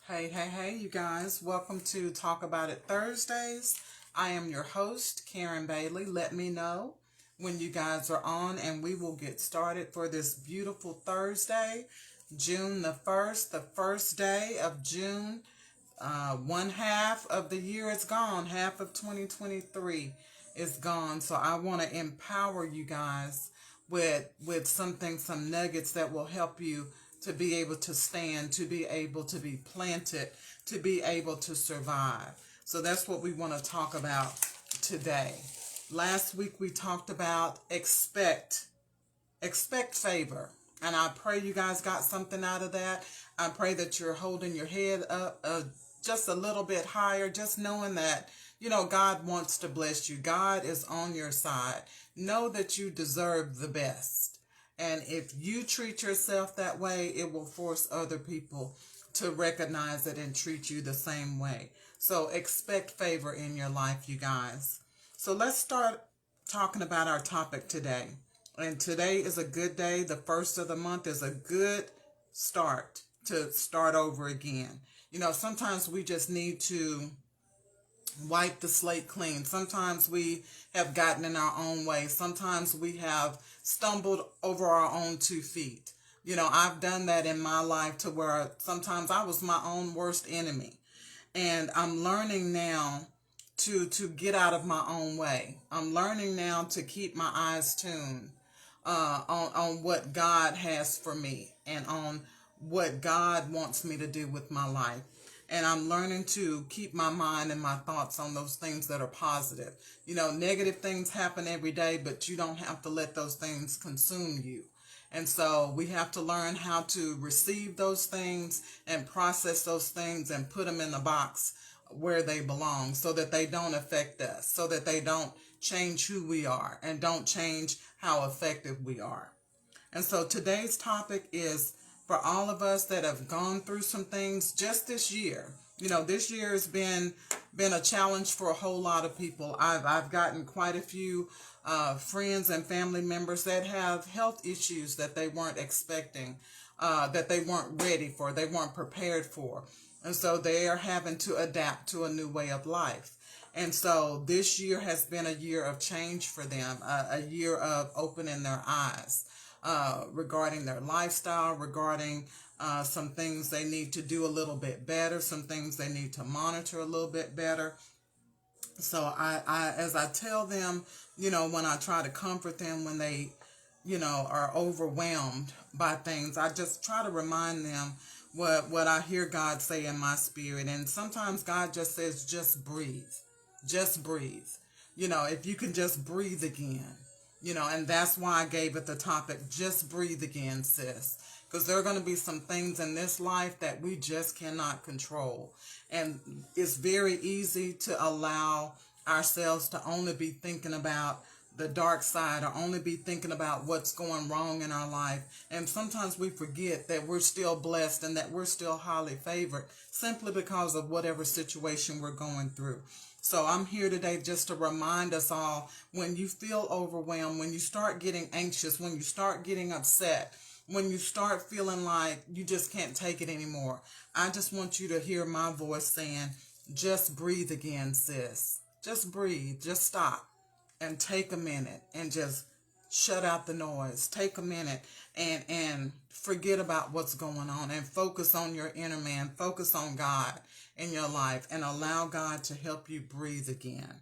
Hey, you guys. Welcome to Talk About It Thursdays. I am your host, Karen Bailey. Let me know when you guys are on, and we will get started for this beautiful Thursday, June the 1st, the first day of June. One half of the year is gone, half of 2023 is gone. So I want to empower you guys with some nuggets that will help you to be able to stand, to be able to be planted, to be able to survive. So that's what we want to talk about today. Last week we talked about expect favor. And I pray you guys got something out of that. I pray that you're holding your head up just a little bit higher, just knowing that, God wants to bless you. God is on your side. Know that you deserve the best. And if you treat yourself that way, it will force other people to recognize it and treat you the same way. So expect favor in your life, you guys. So let's start talking about our topic today. And today is a good day. The first of the month is a good start to start over again. Sometimes we just need to wipe the slate clean. Sometimes we have gotten in our own way. Sometimes we have stumbled over our own 2 feet. I've done that in my life to where sometimes I was my own worst enemy. And I'm learning now to get out of my own way. I'm learning now to keep my eyes tuned on what God has for me and on what God wants me to do with my life. And I'm learning to keep my mind and my thoughts on those things that are positive. Negative things happen every day, but you don't have to let those things consume you. And so we have to learn how to receive those things and process those things and put them in the box where they belong so that they don't affect us, so that they don't change who we are and don't change how effective we are. And so today's topic is for all of us that have gone through some things just this year. This year has been a challenge for a whole lot of people. I've gotten quite a few friends and family members that have health issues that they weren't expecting, that they weren't ready for, they weren't prepared for. And so they are having to adapt to a new way of life. And so this year has been a year of change for them, a year of opening their eyes regarding their lifestyle, regarding some things they need to do a little bit better, some things they need to monitor a little bit better. So as I tell them, when I try to comfort them when they, are overwhelmed by things, I just try to remind them what I hear God say in my spirit. And sometimes God just says, just breathe. Just breathe. If you can just breathe again. And that's why I gave it the topic, just breathe again, sis. Because there are going to be some things in this life that we just cannot control. And it's very easy to allow ourselves to only be thinking about the dark side or only be thinking about what's going wrong in our life. And sometimes we forget that we're still blessed and that we're still highly favored simply because of whatever situation we're going through. So I'm here today just to remind us all, when you feel overwhelmed, when you start getting anxious, when you start getting upset, when you start feeling like you just can't take it anymore, I just want you to hear my voice saying, just breathe again, sis. Just breathe. Just stop and take a minute and just shut out the noise. Take a minute and forget about what's going on and focus on your inner man. Focus on God in your life and allow God to help you breathe again.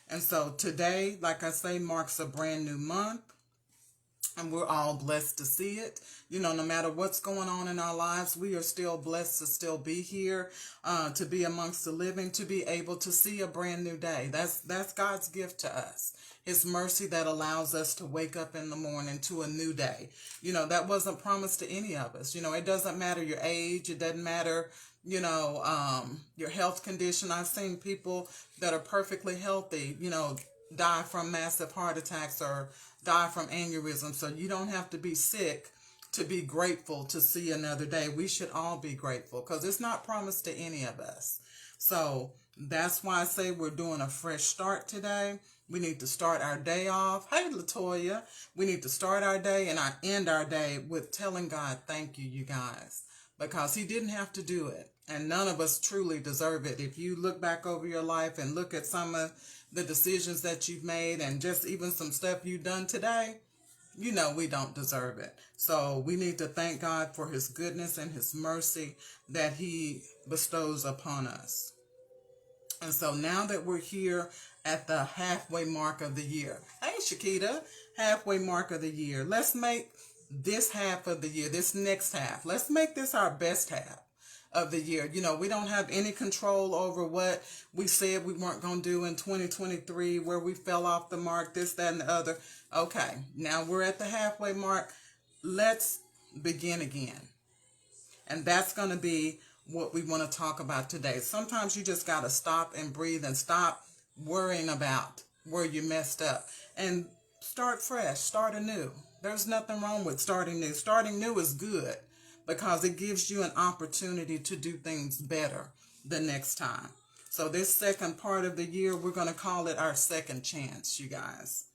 And so today, like I say, marks a brand new month. And we're all blessed to see it. No matter what's going on in our lives, we are still blessed to still be here, to be amongst the living, to be able to see a brand new day. That's God's gift to us. His mercy that allows us to wake up in the morning to a new day. That wasn't promised to any of us. It doesn't matter your age. It doesn't matter, your health condition. I've seen people that are perfectly healthy, die from massive heart attacks or die from aneurysm. So you don't have to be sick to be grateful to see another day. We should all be grateful because it's not promised to any of us. So that's why I say we're doing a fresh start today. We need to start our day off. Hey, Latoya. We need to start our day and end our day with telling God, thank you, you guys. because he didn't have to do it. And none of us truly deserve it. If you look back over your life and look at some of the decisions that you've made and just even some stuff you've done today, you know we don't deserve it. So we need to thank God for his goodness and his mercy that he bestows upon us. And so now that we're here at the halfway mark of the year, hey Shakita, halfway mark of the year, let's make this half of the year, this next half, let's make this our best half of the year. You know, we don't have any control over what we said we weren't going to do in 2023, where we fell off the mark, this, that, and the other. Okay, now we're at the halfway mark. Let's begin again. And that's going to be what we want to talk about today. Sometimes you just got to stop and breathe and stop worrying about where you messed up and start fresh, start anew. There's nothing wrong with starting new. Starting new is good because it gives you an opportunity to do things better the next time. So this second part of the year, we're going to call it our second chance, you guys.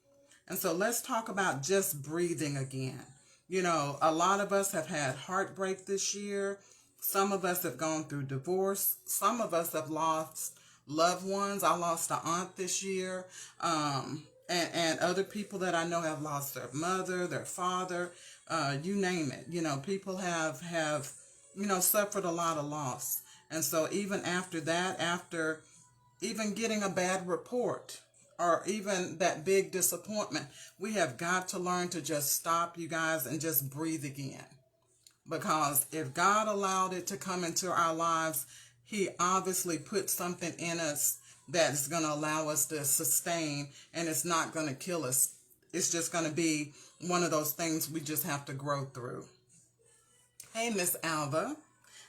And so let's talk about just breathing again. You know, a lot of us have had heartbreak this year. Some of us have gone through divorce. Some of us have lost loved ones. I lost an aunt this year. And other people that I know have lost their mother, their father, you name it. You know, people have, you know, suffered a lot of loss. And so even after that, after even getting a bad report or even that big disappointment, we have got to learn to just stop, you guys, and just breathe again. Because if God allowed it to come into our lives, he obviously put something in us that is going to allow us to sustain, and it's not going to kill us. It's just going to be one of those things we just have to grow through. Hey, Miss Alva.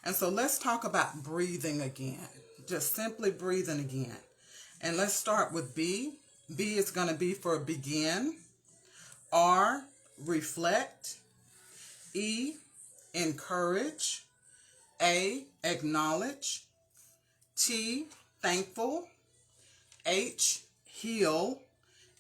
And so let's talk about breathing again. Just simply breathing again. And let's start with B. B is going to be for begin. R, reflect. E, encourage. A, acknowledge. T, thankful. H, heal.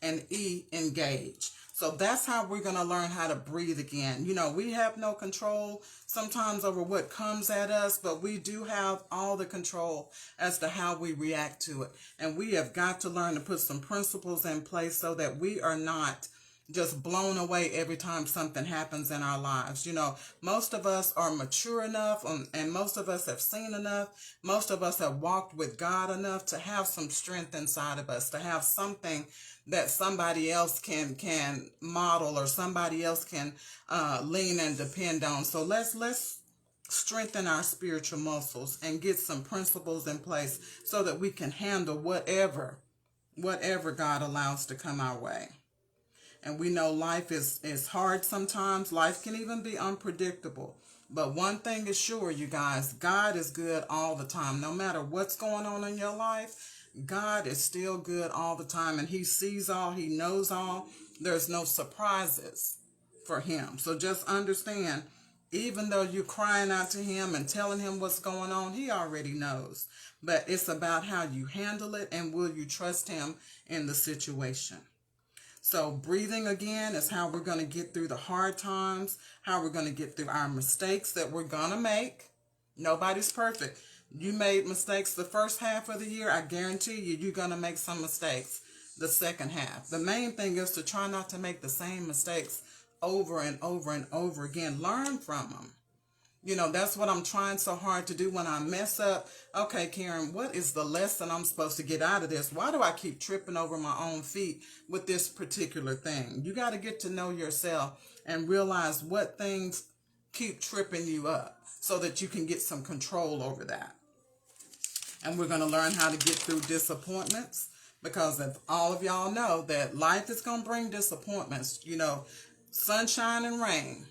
And E, engage. So that's how we're going to learn how to breathe again. You know, we have no control sometimes over what comes at us, but we do have all the control as to how we react to it. And we have got to learn to put some principles in place so that we are not just blown away every time something happens in our lives. You know, most of us are mature enough and most of us have seen enough. Most of us have walked with God enough to have some strength inside of us, to have something that somebody else can model or somebody else can lean and depend on. So let's strengthen our spiritual muscles and get some principles in place so that we can handle whatever God allows to come our way. And we know life is hard sometimes. Life can even be unpredictable. But one thing is sure, you guys, God is good all the time. No matter what's going on in your life, God is still good all the time. And he sees all, he knows all. There's no surprises for him. So just understand, even though you're crying out to him and telling him what's going on, he already knows. But it's about how you handle it and will you trust him in the situation. So breathing again is how we're going to get through the hard times, how we're going to get through our mistakes that we're going to make. Nobody's perfect. You made mistakes the first half of the year. I guarantee you're going to make some mistakes the second half. The main thing is to try not to make the same mistakes over and over and over again. Learn from them. You know, that's what I'm trying so hard to do when I mess up. Okay, Karen, what is the lesson I'm supposed to get out of this? Why do I keep tripping over my own feet with this particular thing? You got to get to know yourself and realize what things keep tripping you up so that you can get some control over that. And we're going to learn how to get through disappointments, because if all of y'all know that life is going to bring disappointments, you know, sunshine and rain.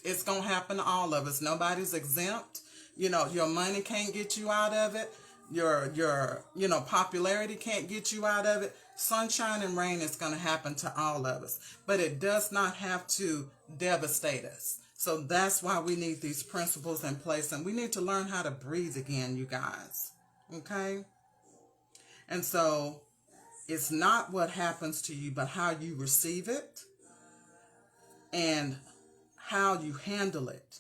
It's going to happen to all of us. Nobody's exempt. You know, your money can't get you out of it. Your popularity can't get you out of it. Sunshine and rain is going to happen to all of us. But it does not have to devastate us. So that's why we need these principles in place. And we need to learn how to breathe again, you guys. Okay? And so it's not what happens to you, but how you receive it and how you handle it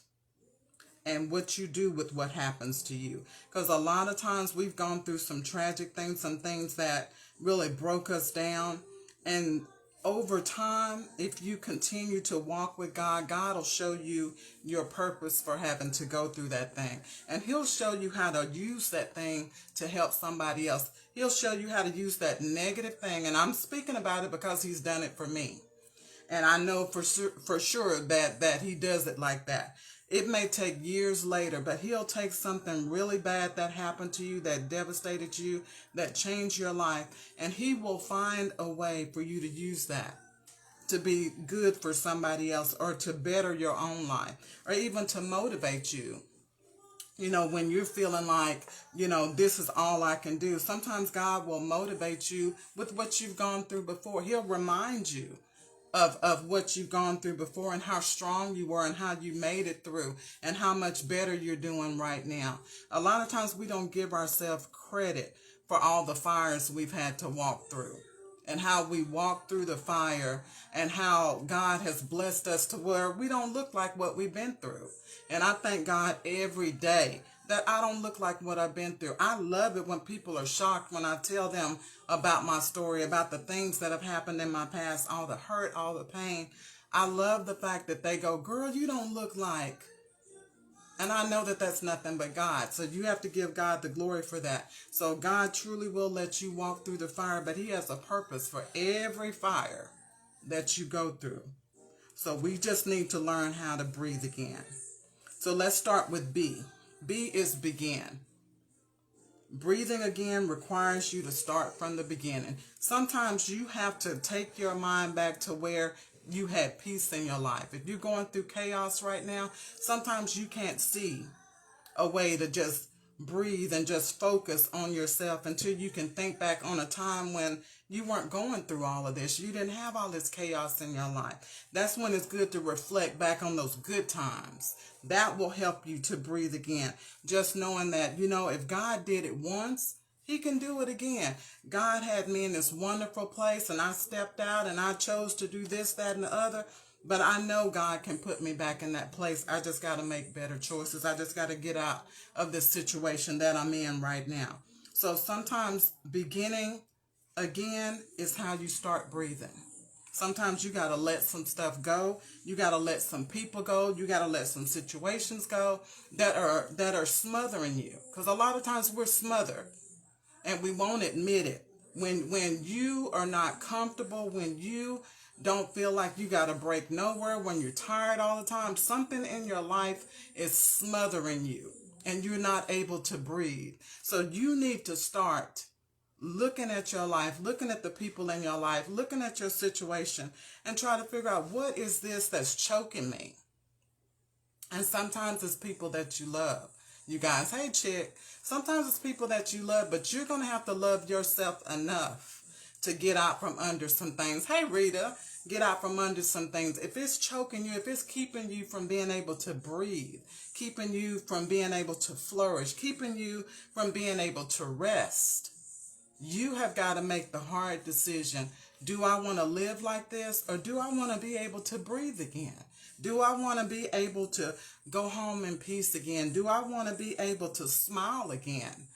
and what you do with what happens to you. Because a lot of times we've gone through some tragic things, some things that really broke us down. And over time, if you continue to walk with God, God will show you your purpose for having to go through that thing. And he'll show you how to use that thing to help somebody else. He'll show you how to use that negative thing. And I'm speaking about it because he's done it for me. And I know for sure that he does it like that. It may take years later, but he'll take something really bad that happened to you, that devastated you, that changed your life, and he will find a way for you to use that to be good for somebody else, or to better your own life, or even to motivate you. You know, when you're feeling like, you know, this is all I can do, sometimes God will motivate you with what you've gone through before. He'll remind you of what you've gone through before, and how strong you were, and how you made it through, and how much better you're doing right now. A lot of times we don't give ourselves credit for all the fires we've had to walk through, and how we walk through the fire, and how God has blessed us to where we don't look like what we've been through. And I thank God every day that I don't look like what I've been through. I love it when people are shocked when I tell them about my story, about the things that have happened in my past, all the hurt, all the pain. I love the fact that they go, girl, you don't look like. And I know that that's nothing but God. So you have to give God the glory for that. So God truly will let you walk through the fire, but he has a purpose for every fire that you go through. So we just need to learn how to breathe again. So let's start with B. B is begin. Breathing again requires you to start from the beginning. Sometimes you have to take your mind back to where you had peace in your life. If you're going through chaos right now, sometimes you can't see a way to just breathe and just focus on yourself until you can think back on a time when you weren't going through all of this. You didn't have all this chaos in your life. That's when it's good to reflect back on those good times. That will help you to breathe again. Just knowing that, you know, if God did it once, he can do it again. God had me in this wonderful place, and I stepped out and I chose to do this, that, and the other. But I know God can put me back in that place. I just got to make better choices. I just got to get out of this situation that I'm in right now. So sometimes beginning again is how you start breathing. Sometimes you got to let some stuff go. You got to let some people go. You got to let some situations go that are smothering you. Because a lot of times we're smothered and we won't admit it. When you are not comfortable, when you don't feel like you got a break nowhere, when you're tired all the time, something in your life is smothering you and you're not able to breathe. So you need to start looking at your life, looking at the people in your life, looking at your situation, and try to figure out, what is this that's choking me? And sometimes it's people that you love. You guys, hey chick, sometimes it's people that you love, but you're going to have to love yourself enough to get out from under some things. Hey Rita, get out from under some things. If it's choking you, if it's keeping you from being able to breathe, keeping you from being able to flourish, keeping you from being able to rest, you have got to make the hard decision. Do I want to live like this, or do I want to be able to breathe again? Do I want to be able to go home in peace again? Do I want to be able to smile again?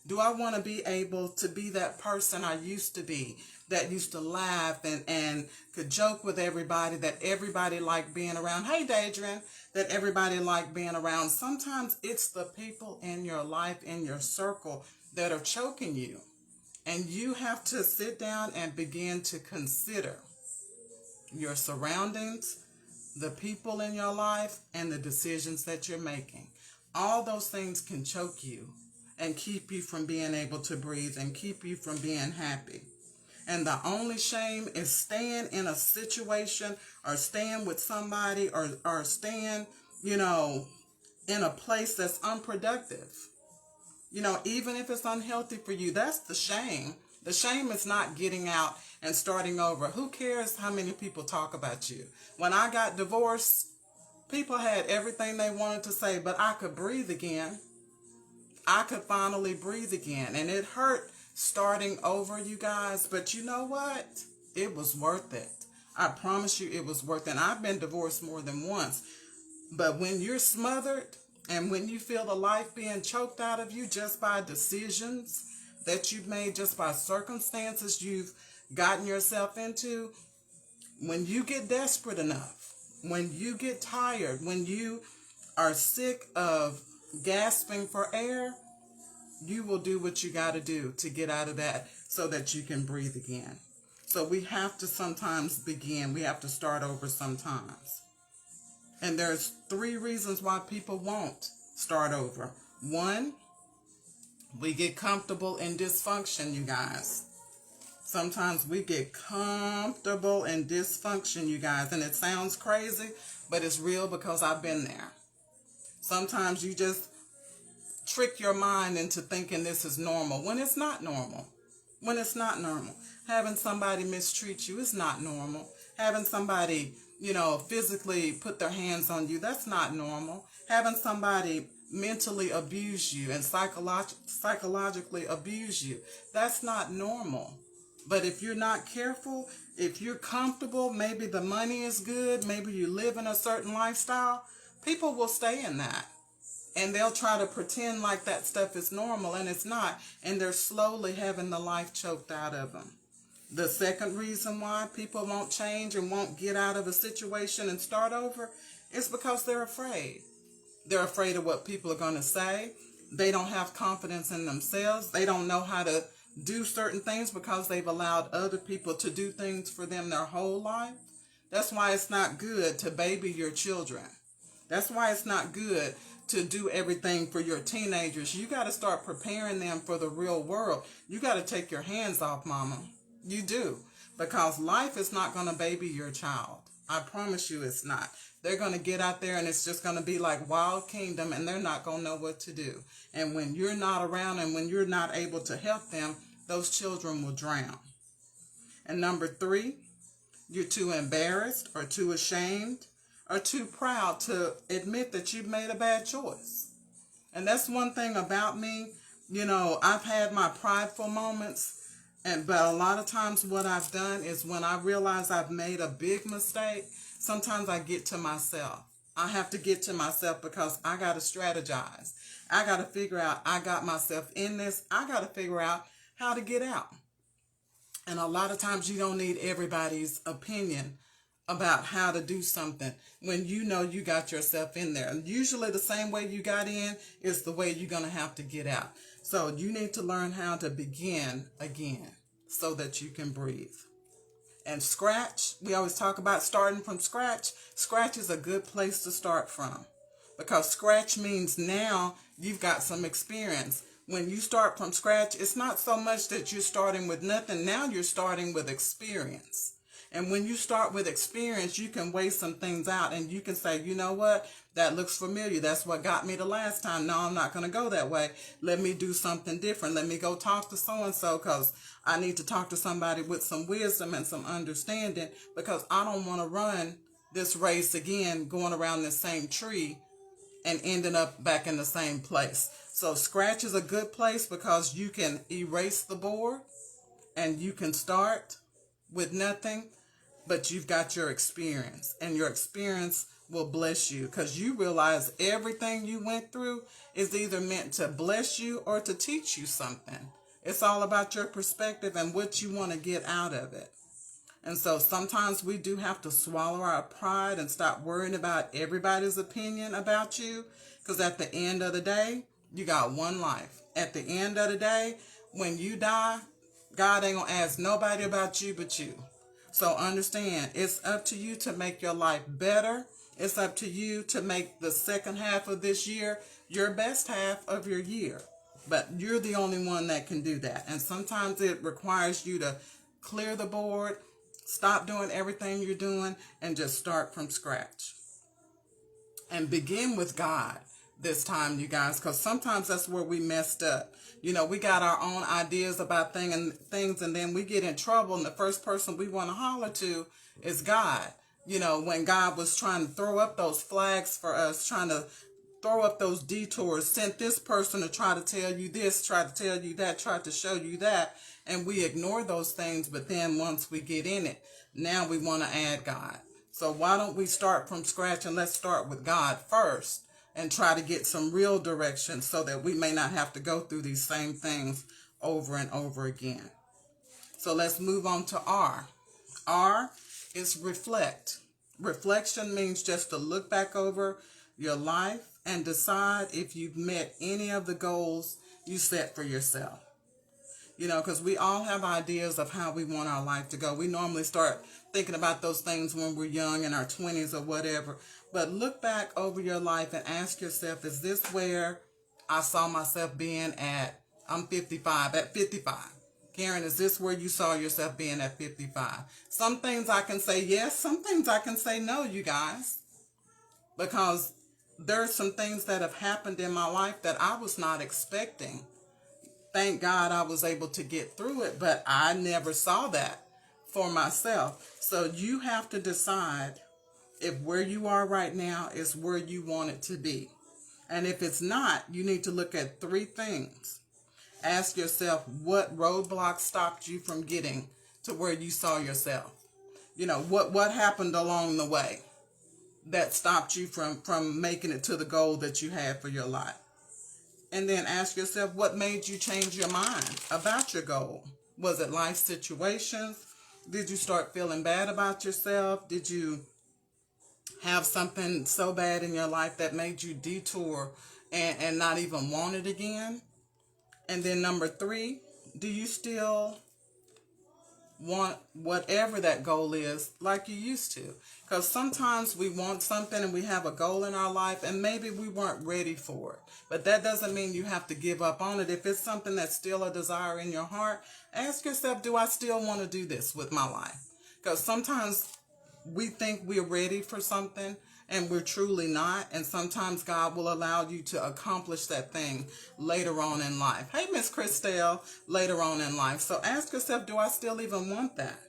Do I want to be able to be that person I used to be, that used to laugh and could joke with everybody, that everybody liked being around? Hey, Dadrian, that everybody liked being around. Sometimes it's the people in your life, in your circle, that are choking you. And you have to sit down and begin to consider your surroundings, the people in your life, and the decisions that you're making. All those things can choke you and keep you from being able to breathe and keep you from being happy. And the only shame is staying in a situation, or staying with somebody, or staying, you know, in a place that's unproductive. You know, even if it's unhealthy for you, that's the shame. The shame is not getting out and starting over. Who cares how many people talk about you? When I got divorced, people had everything they wanted to say, but I could breathe again. I could finally breathe again. And it hurt starting over, you guys. But you know what? It was worth it. I promise you it was worth it. And I've been divorced more than once. But when you're smothered, And when you feel the life being choked out of you just by decisions that you've made, just by circumstances you've gotten yourself into, when you get desperate enough, when you get tired, when you are sick of gasping for air, you will do what you got to do to get out of that so that you can breathe again. So we have to sometimes begin. We have to start over sometimes. And there's 3 reasons why people won't start over. 1, we get comfortable in dysfunction, you guys. Sometimes we get comfortable in dysfunction, you guys. And it sounds crazy, but it's real because I've been there. Sometimes you just trick your mind into thinking this is normal when it's not normal. When it's not normal. Having somebody mistreat you is not normal. Having somebody, physically put their hands on you, that's not normal. Having somebody mentally abuse you and psychologically abuse you, that's not normal. But if you're not careful, if you're comfortable, maybe the money is good, maybe you live in a certain lifestyle, people will stay in that. And they'll try to pretend like that stuff is normal, and it's not. And they're slowly having the life choked out of them. The second reason why people won't change and won't get out of a situation and start over is because they're afraid. They're afraid of what people are going to say. They don't have confidence in themselves. They don't know how to do certain things because they've allowed other people to do things for them their whole life. That's why it's not good to baby your children. That's why it's not good to do everything for your teenagers. You got to start preparing them for the real world. You got to take your hands off, mama. You do. Because life is not going to baby your child. I promise you it's not. They're going to get out there and it's just going to be like Wild Kingdom, and they're not going to know what to do. And when you're not around and when you're not able to help them, those children will drown. And number 3, you're too embarrassed or too ashamed or too proud to admit that you've made a bad choice. And that's one thing about me. I've had my prideful moments, but a lot of times what I've done is when I realize I've made a big mistake, sometimes I get to myself. I have to get to myself because I got to strategize. I got to figure out I got myself in this. I got to figure out how to get out. And a lot of times you don't need everybody's opinion about how to do something when you know you got yourself in there. And usually the same way you got in is the way you're going to have to get out. So you need to learn how to begin again so that you can breathe. And scratch, we always talk about starting from scratch. Scratch is a good place to start from because scratch means now you've got some experience. When you start from scratch, it's not so much that you're starting with nothing. Now you're starting with experience. And when you start with experience, you can weigh some things out and you can say, you know what, that looks familiar. That's what got me the last time. No, I'm not going to go that way. Let me do something different. Let me go talk to so-and-so because I need to talk to somebody with some wisdom and some understanding because I don't want to run this race again, going around the same tree and ending up back in the same place. So scratch is a good place because you can erase the board and you can start with nothing, but you've got your experience, and your experience will bless you because you realize everything you went through is either meant to bless you or to teach you something. It's all about your perspective and what you want to get out of it. And so sometimes we do have to swallow our pride and stop worrying about everybody's opinion about you, because at the end of the day, you got one life. At the end of the day, when you die, God ain't going to ask nobody about you but you. So understand, it's up to you to make your life better. It's up to you to make the second half of this year your best half of your year. But you're the only one that can do that. And sometimes it requires you to clear the board, stop doing everything you're doing, and just start from scratch. And begin with God this time, you guys, because sometimes that's where we messed up. We got our own ideas about things, and then we get in trouble, and the first person we want to holler to is God. When God was trying to throw up those flags for us, trying to throw up those detours, sent this person to try to tell you this, try to tell you that, try to show you that, and we ignore those things, but then once we get in it, now we want to add God. So why don't we start from scratch, and let's start with God first, and try to get some real direction so that we may not have to go through these same things over and over again. So let's move on to R. R is reflect. Reflection means just to look back over your life and decide if you've met any of the goals you set for yourself. You know, because we all have ideas of how we want our life to go. We normally start thinking about those things when we're young, in our 20s or whatever. But look back over your life and ask yourself, is this where I saw myself being at, I'm 55, at 55? Karen, is this where you saw yourself being at 55? Some things I can say yes, some things I can say no, you guys. Because there's some things that have happened in my life that I was not expecting. Thank God I was able to get through it, but I never saw that for myself. So you have to decide if where you are right now is where you want it to be. And if it's not, you need to look at 3 things. Ask yourself what roadblocks stopped you from getting to where you saw yourself. You know, what happened along the way that stopped you from making it to the goal that you had for your life. And then ask yourself, what made you change your mind about your goal? Was it life situations? Did you start feeling bad about yourself? Did you have something so bad in your life that made you detour and not even want it again? And then number 3, do you still want whatever that goal is like you used to? Because sometimes we want something and we have a goal in our life and maybe we weren't ready for it. But that doesn't mean you have to give up on it. If it's something that's still a desire in your heart, ask yourself, do I still want to do this with my life? Because sometimes we think we're ready for something and we're truly not. And sometimes God will allow you to accomplish that thing later on in life. Hey, Miss Christelle, later on in life. So ask yourself, do I still even want that?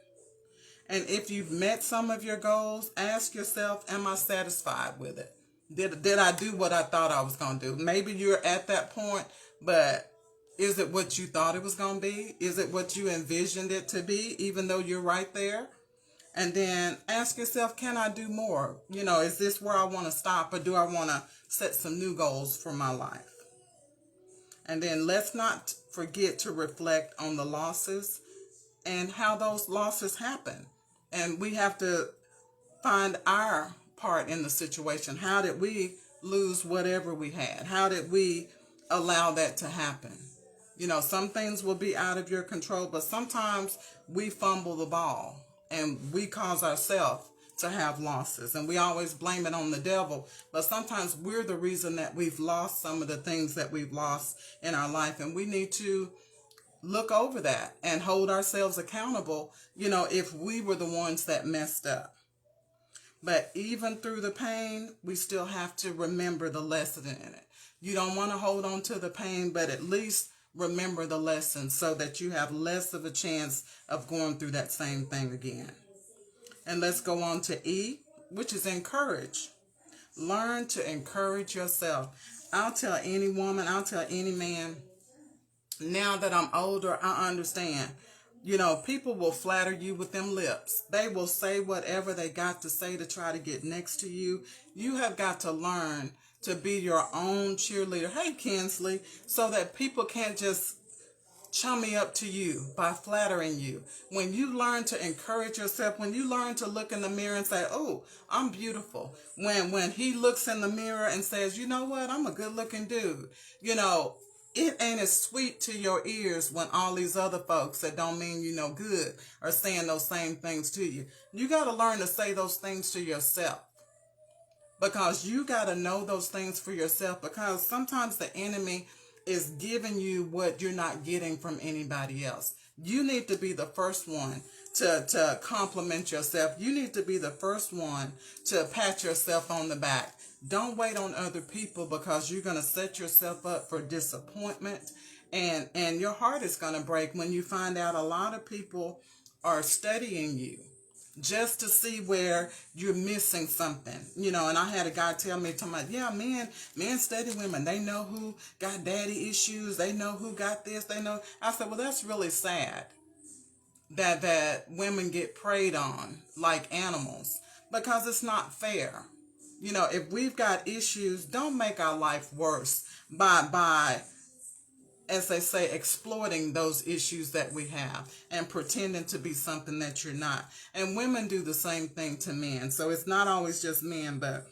And if you've met some of your goals, ask yourself, am I satisfied with it? Did I do what I thought I was going to do? Maybe you're at that point, but is it what you thought it was going to be? Is it what you envisioned it to be, even though you're right there? And then ask yourself, can I do more? You know, is this where I want to stop, or do I want to set some new goals for my life? And then let's not forget to reflect on the losses and how those losses happen. And we have to find our part in the situation. How did we lose whatever we had? How did we allow that to happen? You know, some things will be out of your control, but sometimes we fumble the ball and we cause ourselves to have losses. And we always blame it on the devil, but sometimes we're the reason that we've lost some of the things that we've lost in our life. And we need to look over that and hold ourselves accountable, you know, if we were the ones that messed up. But even through the pain, we still have to remember the lesson in it. You don't want to hold on to the pain, but at least remember the lesson so that you have less of a chance of going through that same thing again. And let's go on to E, which is encourage. Learn to encourage yourself. I'll tell any woman, I'll tell any man, now that I'm older, I understand. You know, people will flatter you with them lips. They will say whatever they got to say to try to get next to you. You have got to learn to be your own cheerleader. Hey, Kinsley, so that people can't just chummy up to you by flattering you. When you learn to encourage yourself, when you learn to look in the mirror and say, oh, I'm beautiful. When he looks in the mirror and says, you know what, I'm a good looking dude. You know, it ain't as sweet to your ears when all these other folks that don't mean you no good are saying those same things to you. You got to learn to say those things to yourself, because you got to know those things for yourself, because sometimes the enemy is giving you what you're not getting from anybody else. You need to be the first one to compliment yourself. You need to be the first one to pat yourself on the back. Don't wait on other people, because you're going to set yourself up for disappointment, and your heart is going to break when you find out a lot of people are studying you just to see where you're missing something. You know, and I had a guy tell me, yeah, men study women. They know who got daddy issues. They know who got this. They know. I said, well, that's really sad that women get preyed on like animals, because it's not fair. You know, if we've got issues, don't make our life worse by as they say, exploiting those issues that we have and pretending to be something that you're not. And women do the same thing to men. So it's not always just men, but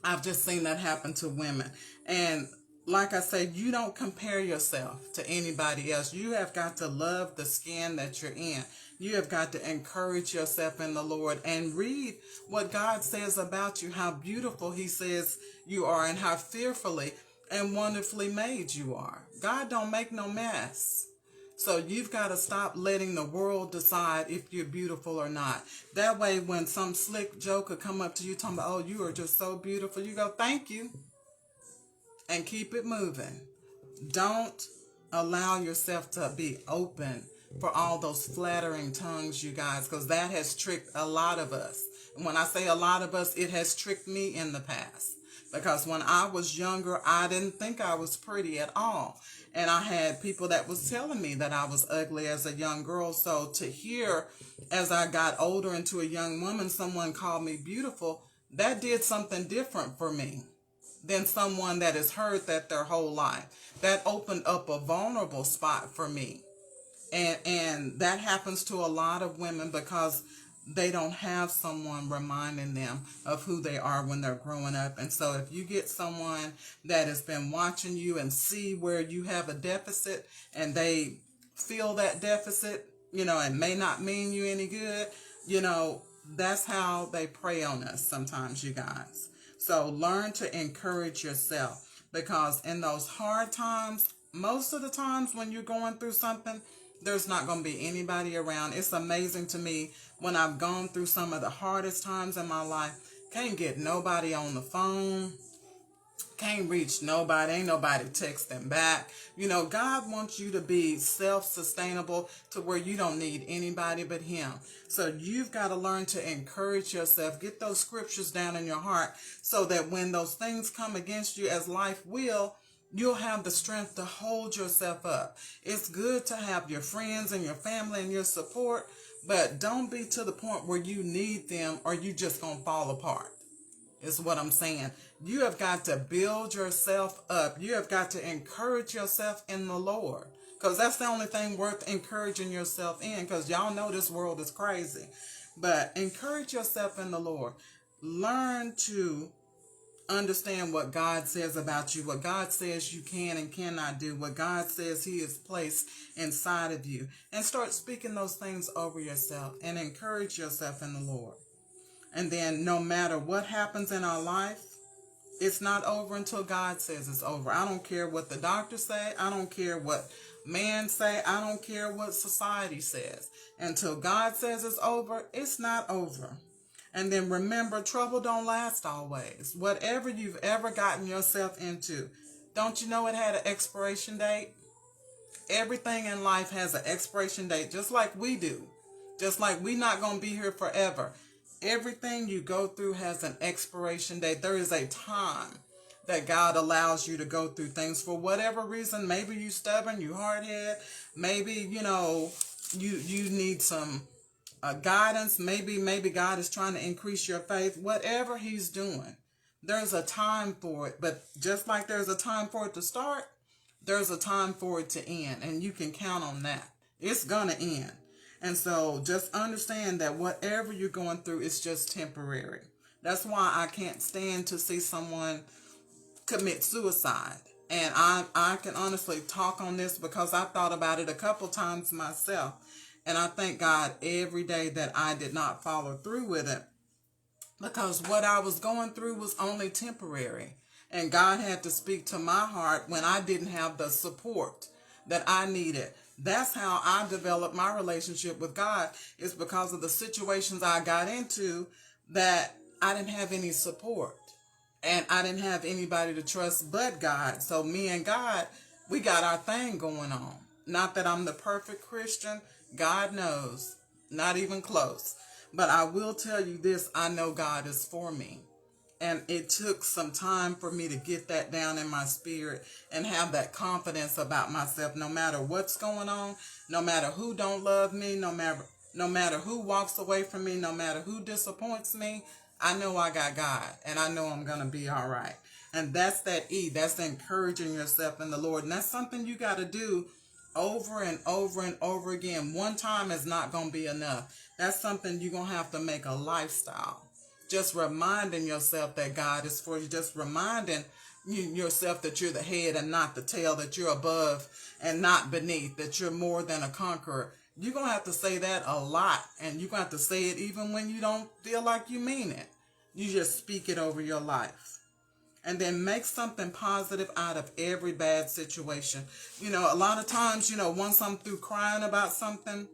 I've just seen that happen to women. And like I said, you don't compare yourself to anybody else. You have got to love the skin that you're in. You have got to encourage yourself in the Lord and read what God says about you, how beautiful he says you are and how fearfully and wonderfully made you are. God don't make no mess. So you've got to stop letting the world decide if you're beautiful or not. That way, when some slick joker come up to you talking about, oh, you are just so beautiful, you go, thank you, and keep it moving. Don't allow yourself to be open for all those flattering tongues, you guys, because that has tricked a lot of us. And when I say a lot of us, it has tricked me in the past. Because when I was younger, I didn't think I was pretty at all. And I had people that was telling me that I was ugly as a young girl. So to hear, as I got older into a young woman, someone called me beautiful, that did something different for me than someone that has heard that their whole life. That opened up a vulnerable spot for me. And that happens to a lot of women because they don't have someone reminding them of who they are when they're growing up. And so if you get someone that has been watching you and see where you have a deficit and they feel that deficit, you know, and may not mean you any good, you know, that's how they prey on us sometimes, you guys. So learn to encourage yourself, because in those hard times, most of the times when you're going through something, there's not going to be anybody around. It's amazing to me when I've gone through some of the hardest times in my life, can't get nobody on the phone, can't reach nobody, ain't nobody texting back. You know, God wants you to be self-sustainable to where you don't need anybody but him. So you've got to learn to encourage yourself, get those scriptures down in your heart so that when those things come against you, as life will, you'll have the strength to hold yourself up. It's good to have your friends and your family and your support, but don't be to the point where you need them or you just gonna fall apart, is what I'm saying. You have got to build yourself up. You have got to encourage yourself in the Lord, because that's the only thing worth encouraging yourself in, because y'all know this world is crazy. But encourage yourself in the Lord. Learn to understand what God says about you, what God says you can and cannot do, what God says he has placed inside of you, and start speaking those things over yourself and encourage yourself in the Lord. And then no matter what happens in our life, it's not over until God says it's over. I don't care what the doctors say. I don't care what man say. I don't care what society says. Until God says it's over, it's not over. And then remember, trouble don't last always. Whatever you've ever gotten yourself into, don't you know it had an expiration date? Everything in life has an expiration date, just like we do. Just like we're not going to be here forever. Everything you go through has an expiration date. There is a time that God allows you to go through things for whatever reason. Maybe you're stubborn, you hard-headed. Maybe, you know, you need some guidance. Maybe God is trying to increase your faith. Whatever he's doing, there's a time for it. But just like there's a time for it to start, there's a time for it to end. And you can count on that. It's going to end. And so just understand that whatever you're going through is just temporary. That's why I can't stand to see someone commit suicide. And I can honestly talk on this because I thought about it a couple times myself. And I thank God every day that I did not follow through with it, because what I was going through was only temporary. And God had to speak to my heart when I didn't have the support that I needed. That's how I developed my relationship with God, is because of the situations I got into that I didn't have any support. And I didn't have anybody to trust but God. So me and God, we got our thing going on. Not that I'm the perfect Christian. God knows. Not even close. But I will tell you this. I know God is for me. And it took some time for me to get that down in my spirit and have that confidence about myself. No matter what's going on, no matter who don't love me, no matter who walks away from me, no matter who disappoints me, I know I got God, and I know I'm going to be all right. And that's that E. That's encouraging yourself in the Lord. And that's something you got to do over and over and over again. One time is not going to be enough. That's something you're going to have to make a lifestyle. Just reminding yourself that God is for you. Just reminding yourself that you're the head and not the tail, that you're above and not beneath, that you're more than a conqueror. You're going to have to say that a lot, and you're going to have to say it even when you don't feel like you mean it. You just speak it over your life. And then make something positive out of every bad situation. A lot of times, once I'm through crying about something,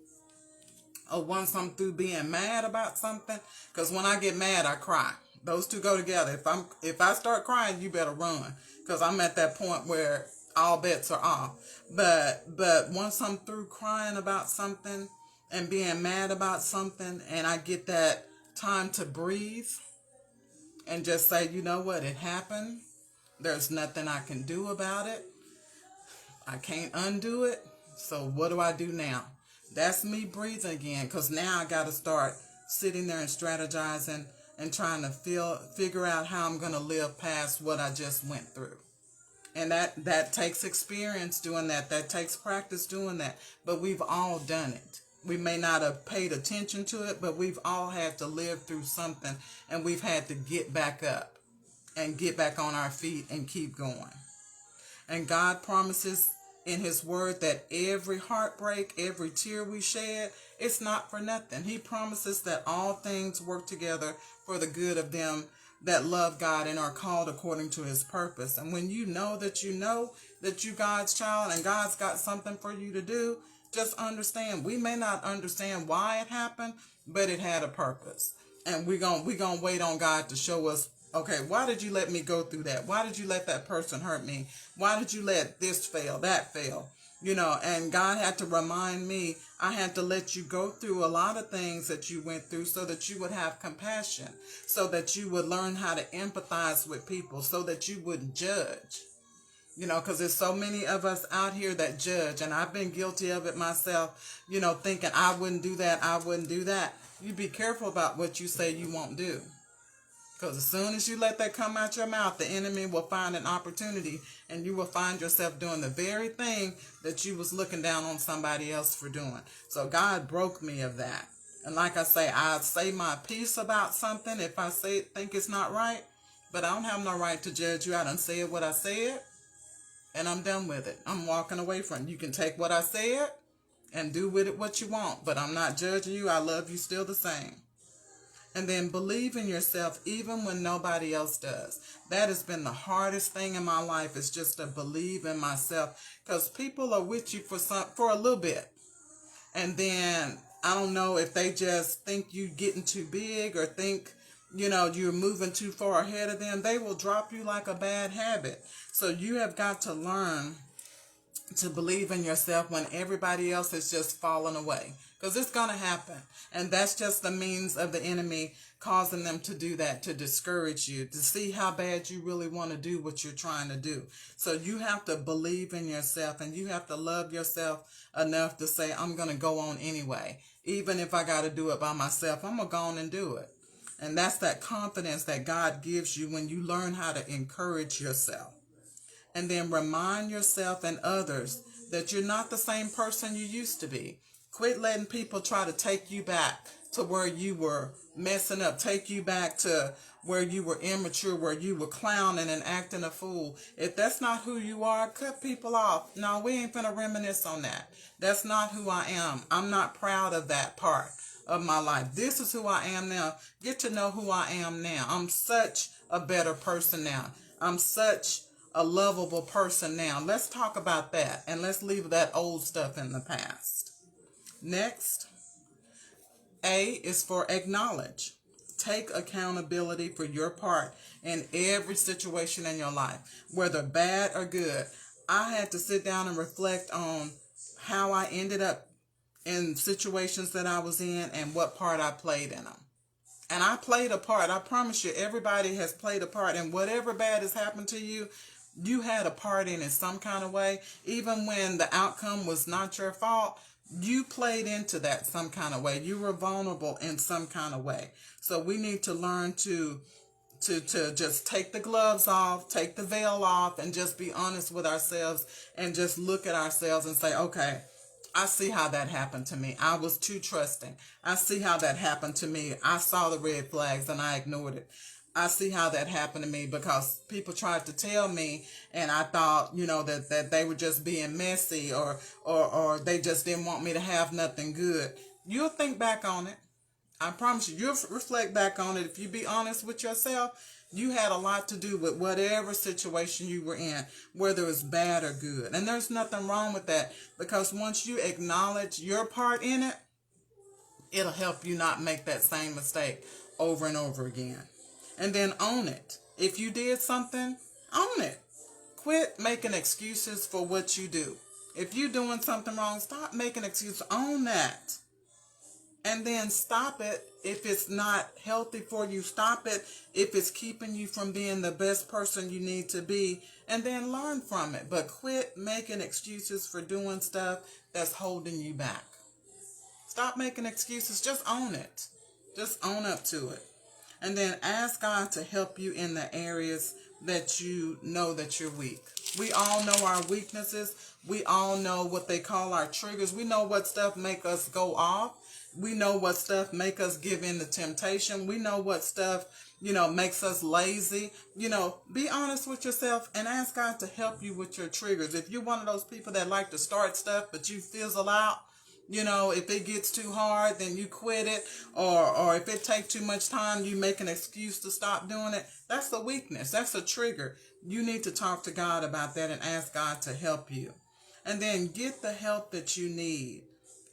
or once I'm through being mad about something, because when I get mad, I cry. Those two go together. If I start crying, you better run, because I'm at that point where all bets are off. But once I'm through crying about something and being mad about something, and I get that time to breathe and just say, you know what, it happened. There's nothing I can do about it. I can't undo it. So what do I do now? That's me breathing again, because now I got to start sitting there and strategizing and trying to figure out how I'm going to live past what I just went through. And that takes experience doing that. That takes practice doing that. But we've all done it. We may not have paid attention to it, but we've all had to live through something, and we've had to get back up and get back on our feet and keep going. And God promises in his word that every heartbreak, every tear we shed, it's not for nothing. He promises that all things work together for the good of them that love God and are called according to his purpose. And when you know that you God's child and God's got something for you to do, just understand, we may not understand why it happened, but it had a purpose. And we're gonna wait on God to show us, okay, why did you let me go through that? Why did you let that person hurt me? Why did you let this fail, that fail? And God had to remind me, I had to let you go through a lot of things that you went through so that you would have compassion, so that you would learn how to empathize with people, so that you wouldn't judge. Because there's so many of us out here that judge, and I've been guilty of it myself, thinking I wouldn't do that. You be careful about what you say you won't do. Because as soon as you let that come out your mouth, the enemy will find an opportunity, and you will find yourself doing the very thing that you was looking down on somebody else for doing. So God broke me of that. And like I say my piece about something if I think it's not right, but I don't have no right to judge you. I done said what I said, and I'm done with it. I'm walking away from it. You can take what I said and do with it what you want, but I'm not judging you. I love you still the same. And then believe in yourself even when nobody else does. That has been the hardest thing in my life, is just to believe in myself, because people are with you for a little bit. And then I don't know if they just think you getting too big, or think, you're moving too far ahead of them. They will drop you like a bad habit. So you have got to learn to believe in yourself when everybody else is just falling away, because it's going to happen. And that's just the means of the enemy causing them to do that, to discourage you, to see how bad you really want to do what you're trying to do. So you have to believe in yourself, and you have to love yourself enough to say, I'm going to go on anyway. Even if I got to do it by myself, I'm going to go on and do it. And that's that confidence that God gives you when you learn how to encourage yourself. And then remind yourself and others that you're not the same person you used to be. Quit letting people try to take you back to where you were messing up, take you back to where you were immature, where you were clowning and acting a fool. If that's not who you are, cut people off. No, we ain't finna reminisce on that. That's not who I am. I'm not proud of that part of my life. This is who I am now. Get to know who I am now. I'm such a better person now. I'm such a lovable person now. Let's talk about that, and let's leave that old stuff in the past. Next, A is for acknowledge. Take accountability for your part in every situation in your life, whether bad or good. I had to sit down and reflect on how I ended up in situations that I was in and what part I played in them. And I played a part. I promise you, everybody has played a part. And whatever bad has happened to you, you had a part in it some kind of way. Even when the outcome was not your fault, You played into that some kind of way. You were vulnerable in some kind of way. So we need to learn to just take the gloves off, take the veil off, and just be honest with ourselves and just look at ourselves and say, okay, I see how that happened to me. I was too trusting. I see how that happened to me. I saw the red flags and I ignored it. I see how that happened to me because people tried to tell me and I thought, that they were just being messy or they just didn't want me to have nothing good. You'll think back on it. I promise you'll reflect back on it. If you be honest with yourself, you had a lot to do with whatever situation you were in, whether it's bad or good. And there's nothing wrong with that because once you acknowledge your part in it, it'll help you not make that same mistake over and over again. And then own it. If you did something, own it. Quit making excuses for what you do. If you're doing something wrong, stop making excuses. Own that. And then stop it if it's not healthy for you. Stop it if it's keeping you from being the best person you need to be. And then learn from it. But quit making excuses for doing stuff that's holding you back. Stop making excuses. Just own it. Just own up to it. And then ask God to help you in the areas that you know that you're weak. We all know our weaknesses. We all know what they call our triggers. We know what stuff make us go off. We know what stuff make us give in to temptation. We know what stuff, makes us lazy. Be honest with yourself and ask God to help you with your triggers. If you're one of those people that like to start stuff, but you fizzle out, if it gets too hard, then you quit it. Or if it takes too much time, you make an excuse to stop doing it. That's a weakness. That's a trigger. You need to talk to God about that and ask God to help you. And then get the help that you need.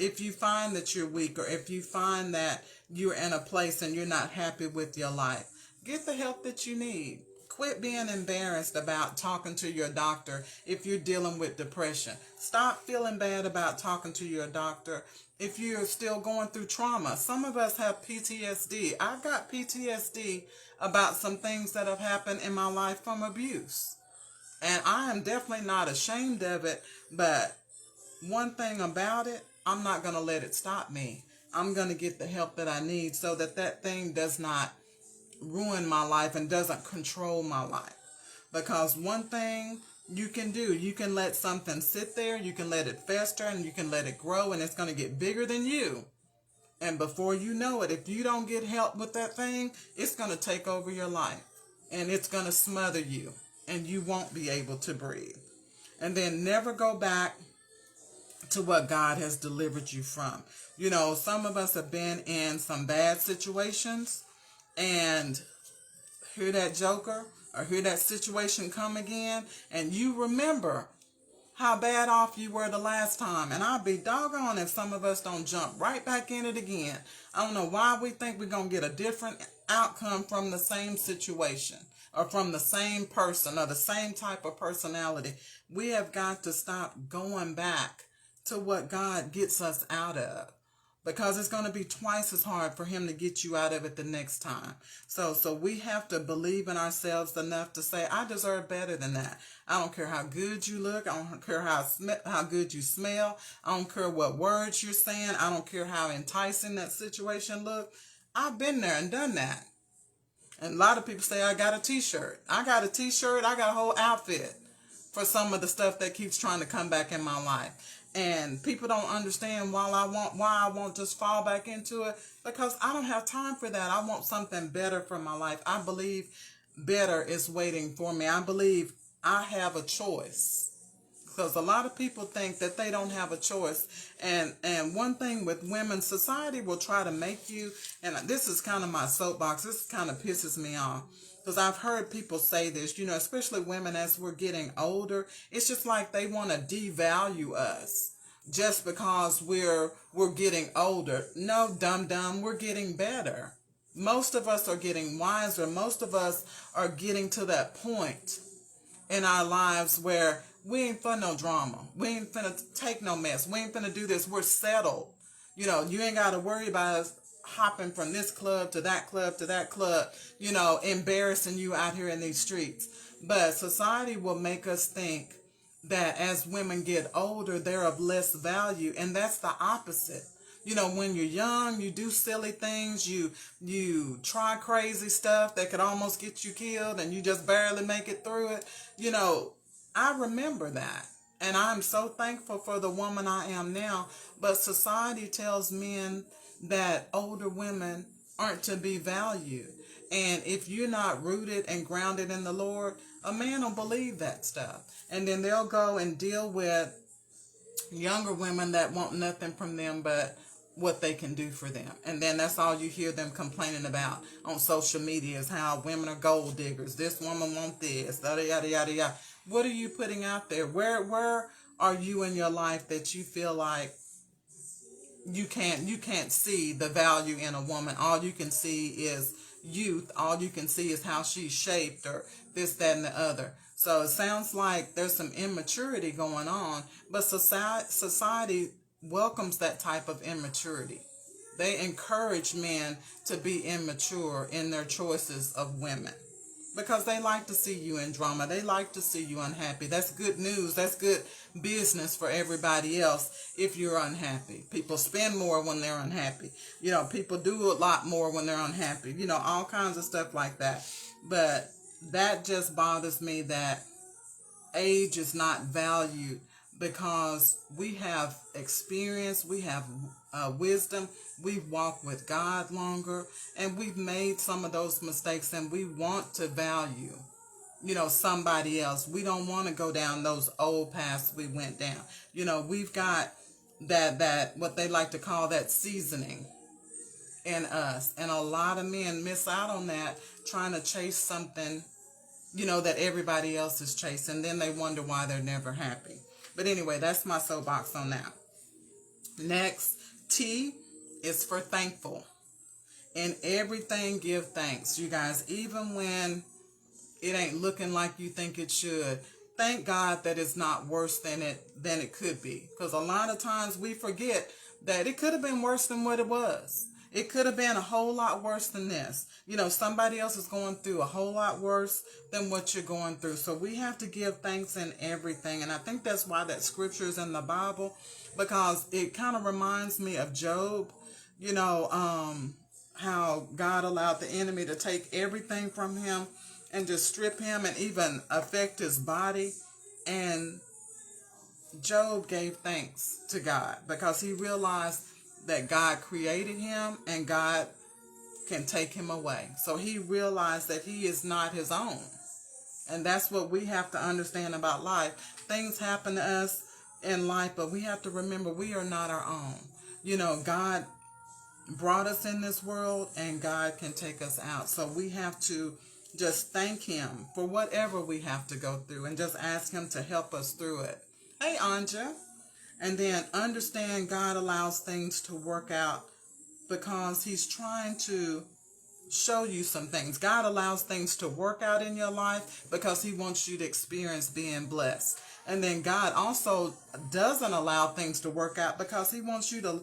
If you find that you're weak or if you find that you're in a place and you're not happy with your life, get the help that you need. Quit being embarrassed about talking to your doctor if you're dealing with depression. Stop feeling bad about talking to your doctor if you're still going through trauma. Some of us have PTSD. I've got PTSD about some things that have happened in my life from abuse. And I am definitely not ashamed of it, but one thing about it, I'm not going to let it stop me. I'm going to get the help that I need so that thing does not ruin my life and doesn't control my life. Because one thing you can do, you can let something sit there, you can let it fester, and you can let it grow, and it's going to get bigger than you. And before you know it, if you don't get help with that thing, it's going to take over your life. And it's going to smother you, and you won't be able to breathe. And then never go back to what God has delivered you from. Some of us have been in some bad situations and hear that joker or hear that situation come again, and you remember how bad off you were the last time. And I'll be doggone if some of us don't jump right back in it again. I don't know why we think we're going to get a different outcome from the same situation or from the same person or the same type of personality. We have got to stop going back to what God gets us out of, because it's going to be twice as hard for him to get you out of it the next time. So we have to believe in ourselves enough to say, I deserve better than that. I don't care how good you look. I don't care how good you smell. I don't care what words you're saying. I don't care how enticing that situation looks. I've been there and done that. And a lot of people say, I got a t-shirt. I got a t-shirt. I got a whole outfit for some of the stuff that keeps trying to come back in my life. And people don't understand why I won't just fall back into it, because I don't have time for that. I want something better for my life. I believe better is waiting for me. I believe I have a choice, because a lot of people think that they don't have a choice. And one thing with women, society will try to make you, and this is kind of my soapbox, this kind of pisses me off. Because I've heard people say this, especially women as we're getting older. It's just like they want to devalue us just because we're getting older. No, dum-dum, we're getting better. Most of us are getting wiser. Most of us are getting to that point in our lives where we ain't for no drama. We ain't finna take no mess. We ain't finna do this. We're settled. You ain't got to worry about us hopping from this club to that club to that club, embarrassing you out here in these streets. But society will make us think that as women get older, they're of less value, and that's the opposite. You know, when you're young, you do silly things, you try crazy stuff that could almost get you killed, and you just barely make it through it. You know, I remember that, and I'm so thankful for the woman I am now. But society tells men that older women aren't to be valued. And if you're not rooted and grounded in the Lord, a man will believe that stuff. And then they'll go and deal with younger women that want nothing from them but what they can do for them. And then that's all you hear them complaining about on social media is how women are gold diggers. This woman wants this, yada, yada, yada, yada. What are you putting out there? Where are you in your life that you feel like you can't see the value in a woman? All you can see is youth. All you can see is how she's shaped, or this, that, and the other. So it sounds like there's some immaturity going on, but society welcomes that type of immaturity. They encourage men to be immature in their choices of women because they like to see you in drama. They like to see you unhappy. That's good news. That's good business for everybody else if you're unhappy. People spend more when they're unhappy. You know, people do a lot more when they're unhappy. You know, all kinds of stuff like that. But that just bothers me that age is not valued, because we have experience, we have wisdom, we've walked with God longer, and we've made some of those mistakes, and we want to value, you know, somebody else. We don't want to go down those old paths we went down. You know, we've got that what they like to call that seasoning in us, and a lot of men miss out on that, trying to chase something, you know, that everybody else is chasing. Then they wonder why they're never happy. But anyway, that's my soapbox on that. Next, T is for thankful. In everything, give thanks. You guys, even when it ain't looking like you think it should, thank God that it's not worse than it could be. Because a lot of times we forget that it could have been worse than what it was. It could have been a whole lot worse than this. You know, somebody else is going through a whole lot worse than what you're going through. So we have to give thanks in everything. And I think that's why that scripture is in the Bible, because it kind of reminds me of Job. You know, how God allowed the enemy to take everything from him and just strip him and even affect his body. And Job gave thanks to God because he realized that God created him and God can take him away. So he realized that he is not his own. And that's what we have to understand about life. Things happen to us in life, but we have to remember we are not our own. You know, God brought us in this world and God can take us out. So we have to just thank him for whatever we have to go through and just ask him to help us through it. Hey, Anja. And then understand God allows things to work out because he's trying to show you some things. God allows things to work out in your life because he wants you to experience being blessed. And then God also doesn't allow things to work out because he wants you to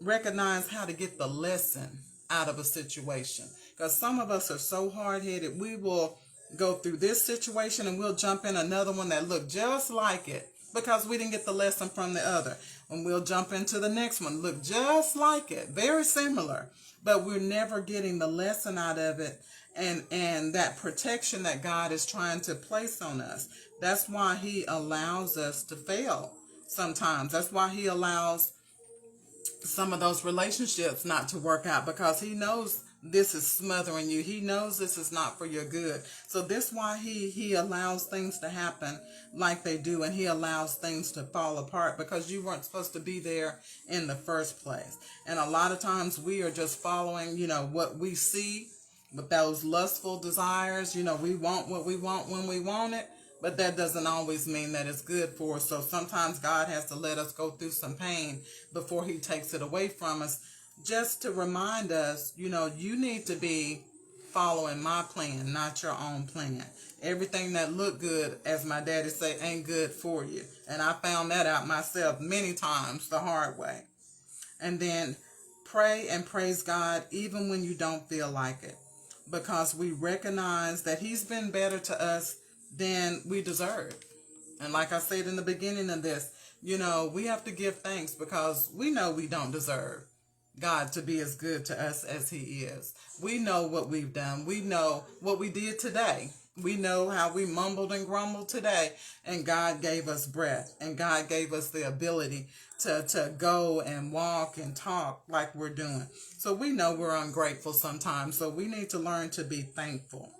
recognize how to get the lesson out of a situation. Because some of us are so hard-headed, we will go through this situation and we'll jump in another one that look just like it because we didn't get the lesson from the other. And we'll jump into the next one, look just like it, very similar, but we're never getting the lesson out of it and that protection that God is trying to place on us. That's why he allows us to fail sometimes. That's why he allows some of those relationships not to work out, because he knows this is smothering you. He knows this is not for your good. So this is why he allows things to happen like they do, and he allows things to fall apart because you weren't supposed to be there in the first place. And a lot of times we are just following, you know, what we see with those lustful desires. You know, we want what we want when we want it, but that doesn't always mean that it's good for us. So sometimes God has to let us go through some pain before he takes it away from us, just to remind us, you know, you need to be following my plan, not your own plan. Everything that look good, as my daddy say, ain't good for you. And I found that out myself many times the hard way. And then pray and praise God even when you don't feel like it, because we recognize that he's been better to us than we deserve. And like I said in the beginning of this, we have to give thanks because we know we don't deserve God to be as good to us as he is. We know what we've done. We know what we did today. We know how we mumbled and grumbled today, and God gave us breath, and God gave us the ability to go and walk and talk like we're doing. So we know we're ungrateful sometimes, so we need to learn to be thankful.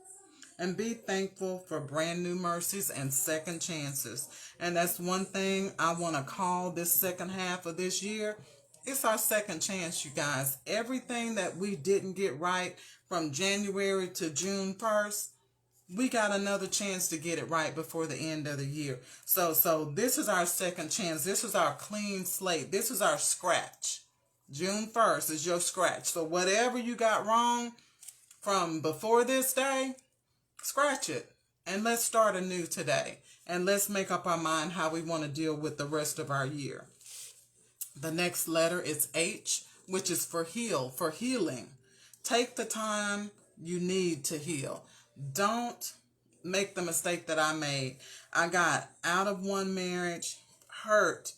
And be thankful for brand new mercies and second chances. And that's one thing I want to call this second half of this year. It's our second chance, you guys. Everything that we didn't get right from January to June 1st, we got another chance to get it right before the end of the year. So this is our second chance. This is our clean slate. This is our scratch. June 1st is your scratch. So whatever you got wrong from before this day, scratch it. And let's start anew today. And let's make up our mind how we want to deal with the rest of our year. The next letter is H, which is for heal, for healing. Take the time you need to heal. Don't make the mistake that I made. I got out of one marriage, hurt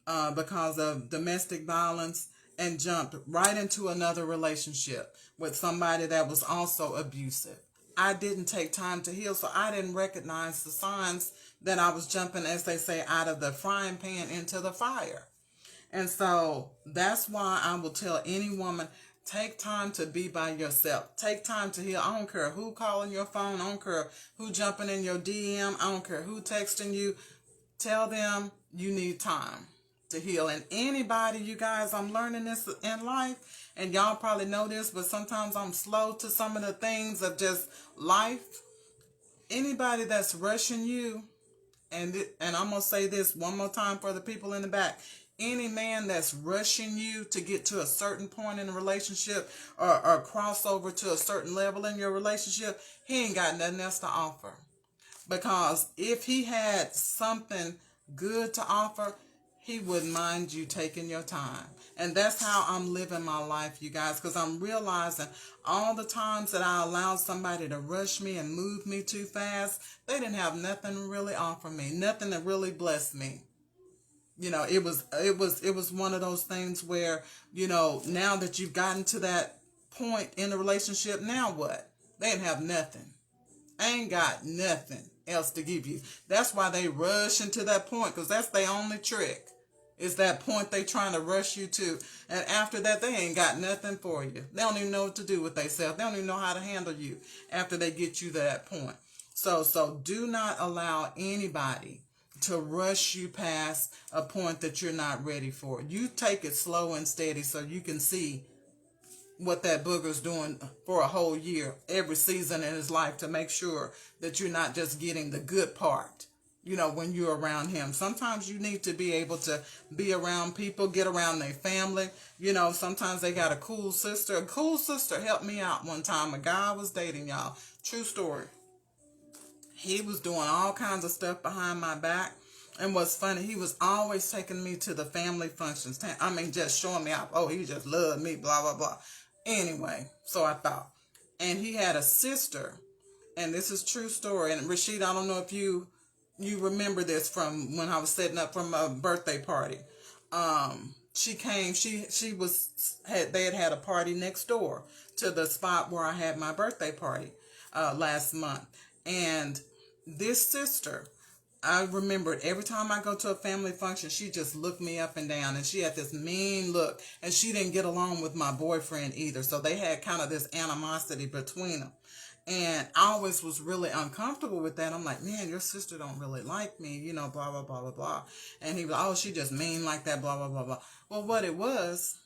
because of domestic violence, and jumped right into another relationship with somebody that was also abusive. I didn't take time to heal, so I didn't recognize the signs that I was jumping, as they say, out of the frying pan into the fire. And so that's why I will tell any woman, take time to be by yourself. Take time to heal. I don't care who calling your phone. I don't care who jumping in your DM. I don't care who texting you. Tell them you need time to heal. And anybody, you guys, I'm learning this in life, and y'all probably know this, but sometimes I'm slow to some of the things of just life. Anybody that's rushing you, and I'm going to say this one more time for the people in the back. Any man that's rushing you to get to a certain point in a relationship or cross over to a certain level in your relationship, he ain't got nothing else to offer. Because if he had something good to offer, he wouldn't mind you taking your time. And that's how I'm living my life, you guys, because I'm realizing all the times that I allowed somebody to rush me and move me too fast, they didn't have nothing to really offer me, nothing to really bless me. It was one of those things where, now that you've gotten to that point in the relationship, now what? They didn't have nothing. I ain't got nothing else to give you. That's why they rush into that point, because that's their only trick. Is that point they trying to rush you to. And after that, they ain't got nothing for you. They don't even know what to do with themselves. They don't even know how to handle you after they get you to that point. So do not allow anybody to rush you past a point that you're not ready for. You take it slow and steady so you can see what that booger's doing for a whole year, every season in his life, to make sure that you're not just getting the good part, when you're around him. Sometimes you need to be able to be around people, get around their family. Sometimes they got a cool sister. A cool sister helped me out one time. A guy I was dating, y'all. True story. He was doing all kinds of stuff behind my back. And what's funny, he was always taking me to the family functions. Just showing me out. Oh, he just loved me, blah, blah, blah. Anyway, so I thought. And he had a sister. And this is true story. And Rashid, I don't know if you remember this from when I was setting up from a birthday party. She came, they had a party next door to the spot where I had my birthday party last month. And this sister, I remembered every time I go to a family function, she just looked me up and down, and she had this mean look, and she didn't get along with my boyfriend either. So they had kind of this animosity between them. And I always was really uncomfortable with that. I'm like, man, your sister don't really like me, blah, blah, blah, blah, blah. And he was, oh, she just mean like that, blah, blah, blah, blah. Well, what it was,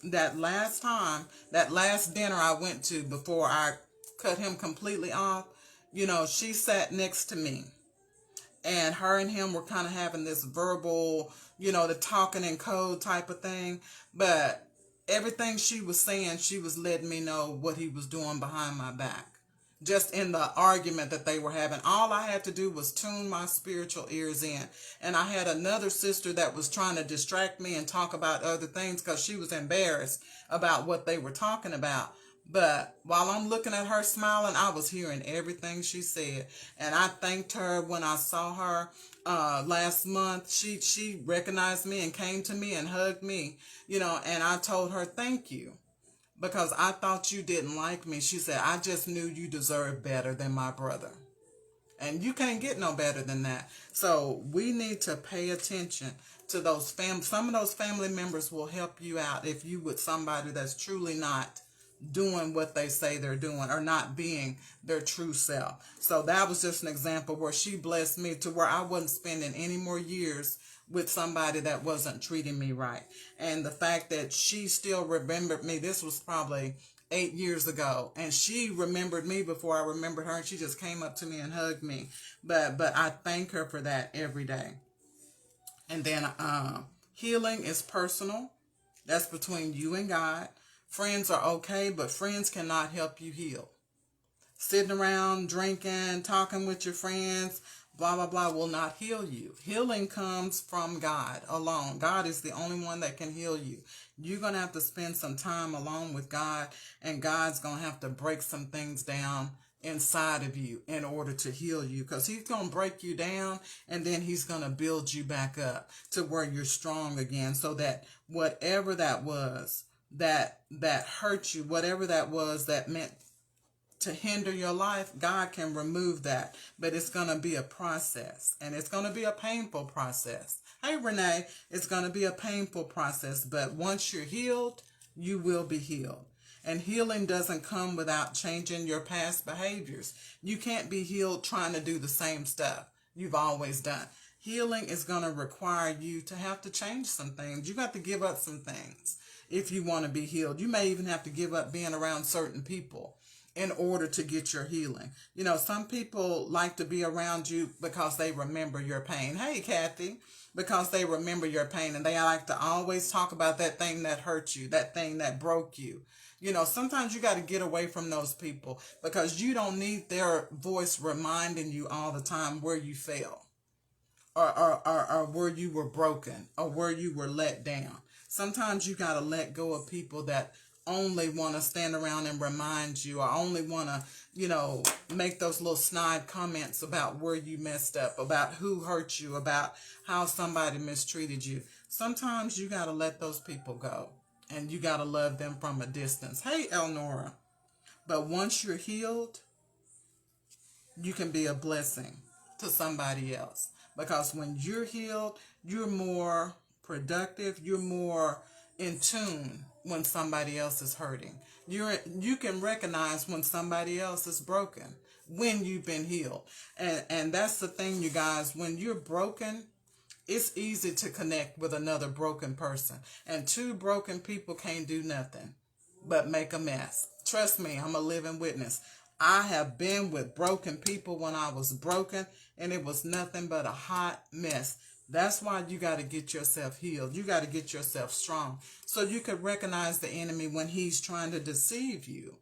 that last dinner I went to before I cut him completely off, she sat next to me. And her and him were kind of having this verbal, the talking in code type of thing. But everything she was saying, she was letting me know what he was doing behind my back. Just in the argument that they were having. All I had to do was tune my spiritual ears in. And I had another sister that was trying to distract me and talk about other things because she was embarrassed about what they were talking about. But while I'm looking at her smiling, I was hearing everything she said. And I thanked her when I saw her. last month, she recognized me and came to me and hugged me, and I told her thank you because I thought you didn't like me. She said, I just knew you deserved better than my brother. And you can't get no better than that. So we need to pay attention to those some of those family members will help you out if you with somebody that's truly not doing what they say they're doing or not being their true self. So that was just an example where she blessed me to where I wasn't spending any more years with somebody that wasn't treating me right. And the fact that she still remembered me, this was probably 8 years ago, and she remembered me before I remembered her, and she just came up to me and hugged me. But I thank her for that every day. And then healing is personal. That's between you and God. Friends are okay, but friends cannot help you heal. Sitting around, drinking, talking with your friends, blah, blah, blah, will not heal you. Healing comes from God alone. God is the only one that can heal you. You're going to have to spend some time alone with God, and God's going to have to break some things down inside of you in order to heal you, because he's going to break you down and then he's going to build you back up to where you're strong again, so that whatever that was that hurt you, whatever that was that meant to hinder your life, God can remove that. But it's going to be a process, and it's going to be a painful process. Hey, Renee, it's going to be a painful process, but once you're healed, you will be healed. And healing doesn't come without changing your past behaviors. You can't be healed trying to do the same stuff you've always done. Healing is going to require you to have to change some things. You got to give up some things if you want to be healed. You may even have to give up being around certain people in order to get your healing. Some people like to be around you because they remember your pain. Hey, Kathy, because they remember your pain, and they like to always talk about that thing that hurt you, that thing that broke you. Sometimes you got to get away from those people because you don't need their voice reminding you all the time where you fell or where you were broken or where you were let down. Sometimes you got to let go of people that only want to stand around and remind you, or only want to, make those little snide comments about where you messed up, about who hurt you, about how somebody mistreated you. Sometimes you got to let those people go, and you got to love them from a distance. Hey, Elnora. But once you're healed, you can be a blessing to somebody else. Because when you're healed, you're more productive, you're more in tune when somebody else is hurting. You can recognize when somebody else is broken when you've been healed. And that's the thing, you guys. When you're broken, it's easy to connect with another broken person. And two broken people can't do nothing but make a mess. Trust me, I'm a living witness. I have been with broken people when I was broken, and it was nothing but a hot mess. That's why you got to get yourself healed. You got to get yourself strong so you can recognize the enemy when he's trying to deceive you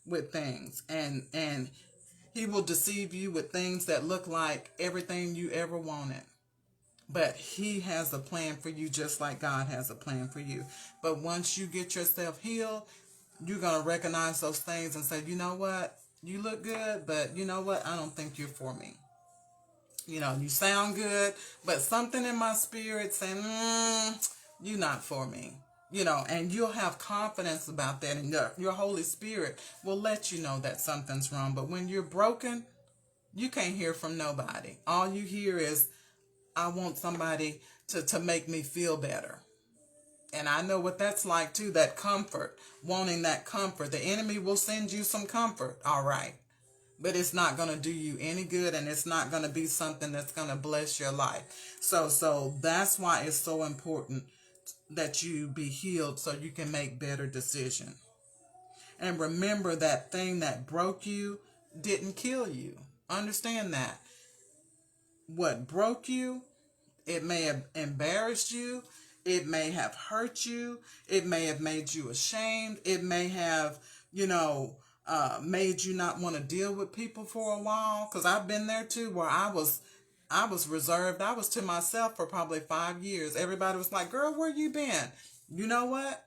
with things. And he will deceive you with things that look like everything you ever wanted. But he has a plan for you, just like God has a plan for you. But once you get yourself healed, you're going to recognize those things and say, you know what? You look good, but you know what? I don't think you're for me. You sound good, but something in my spirit saying, you're not for me. And you'll have confidence about that, and your Holy Spirit will let you know that something's wrong. But when you're broken, you can't hear from nobody. All you hear is, I want somebody to make me feel better. And I know what that's like too, that comfort, wanting that comfort. The enemy will send you some comfort, all right. But it's not going to do you any good, and it's not going to be something that's going to bless your life. So that's why it's so important that you be healed so you can make better decisions. And remember, that thing that broke you didn't kill you. Understand that. What broke you, it may have embarrassed you. It may have hurt you. It may have made you ashamed. It may have, made you not want to deal with people for a while. Because I've been there too, where I was reserved. I was to myself for probably 5 years. Everybody was like, girl, where you been? You know what?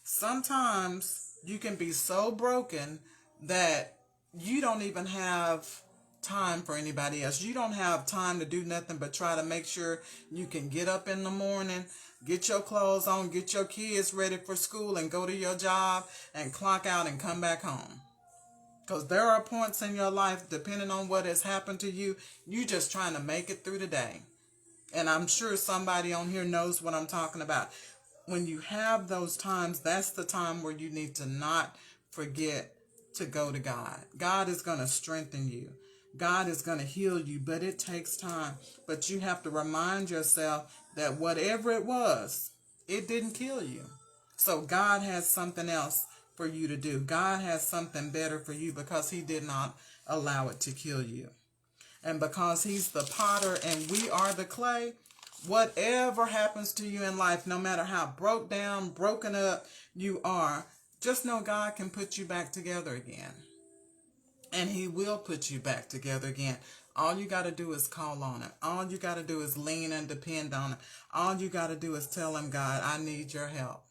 Sometimes you can be so broken that you don't even have time for anybody else. You don't have time to do nothing but try to make sure you can get up in the morning, get your clothes on, get your kids ready for school, and go to your job and clock out and come back home. Because there are points in your life, depending on what has happened to you, you just trying to make it through the day. And I'm sure somebody on here knows what I'm talking about. When you have those times, that's the time where you need to not forget to go to God. God is going to strengthen you. God is going to heal you, but it takes time. But you have to remind yourself that whatever it was, it didn't kill you. So God has something else for you to do. God has something better for you because he did not allow it to kill you. And because he's the potter and we are the clay, whatever happens to you in life, no matter how broke down, broken up you are, just know God can put you back together again. And he will put you back together again. All you got to do is call on him. All you got to do is lean and depend on him. All you got to do is tell him, God, I need your help.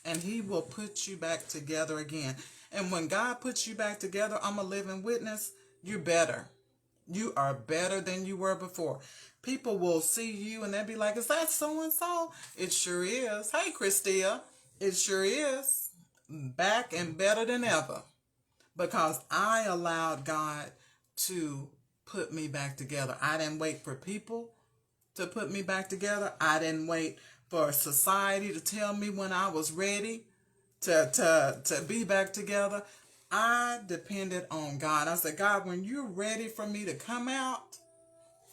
And he will put you back together again. And when God puts you back together, I'm a living witness, you're better. You are better than you were before. People will see you and they'll be like, is that so-and-so? It sure is. Hey, Christia, it sure is. Back and better than ever. Because I allowed God to put me back together. I didn't wait for people to put me back together. I didn't wait for society to tell me when I was ready to be back together. I depended on God. I said, God, when you're ready for me to come out,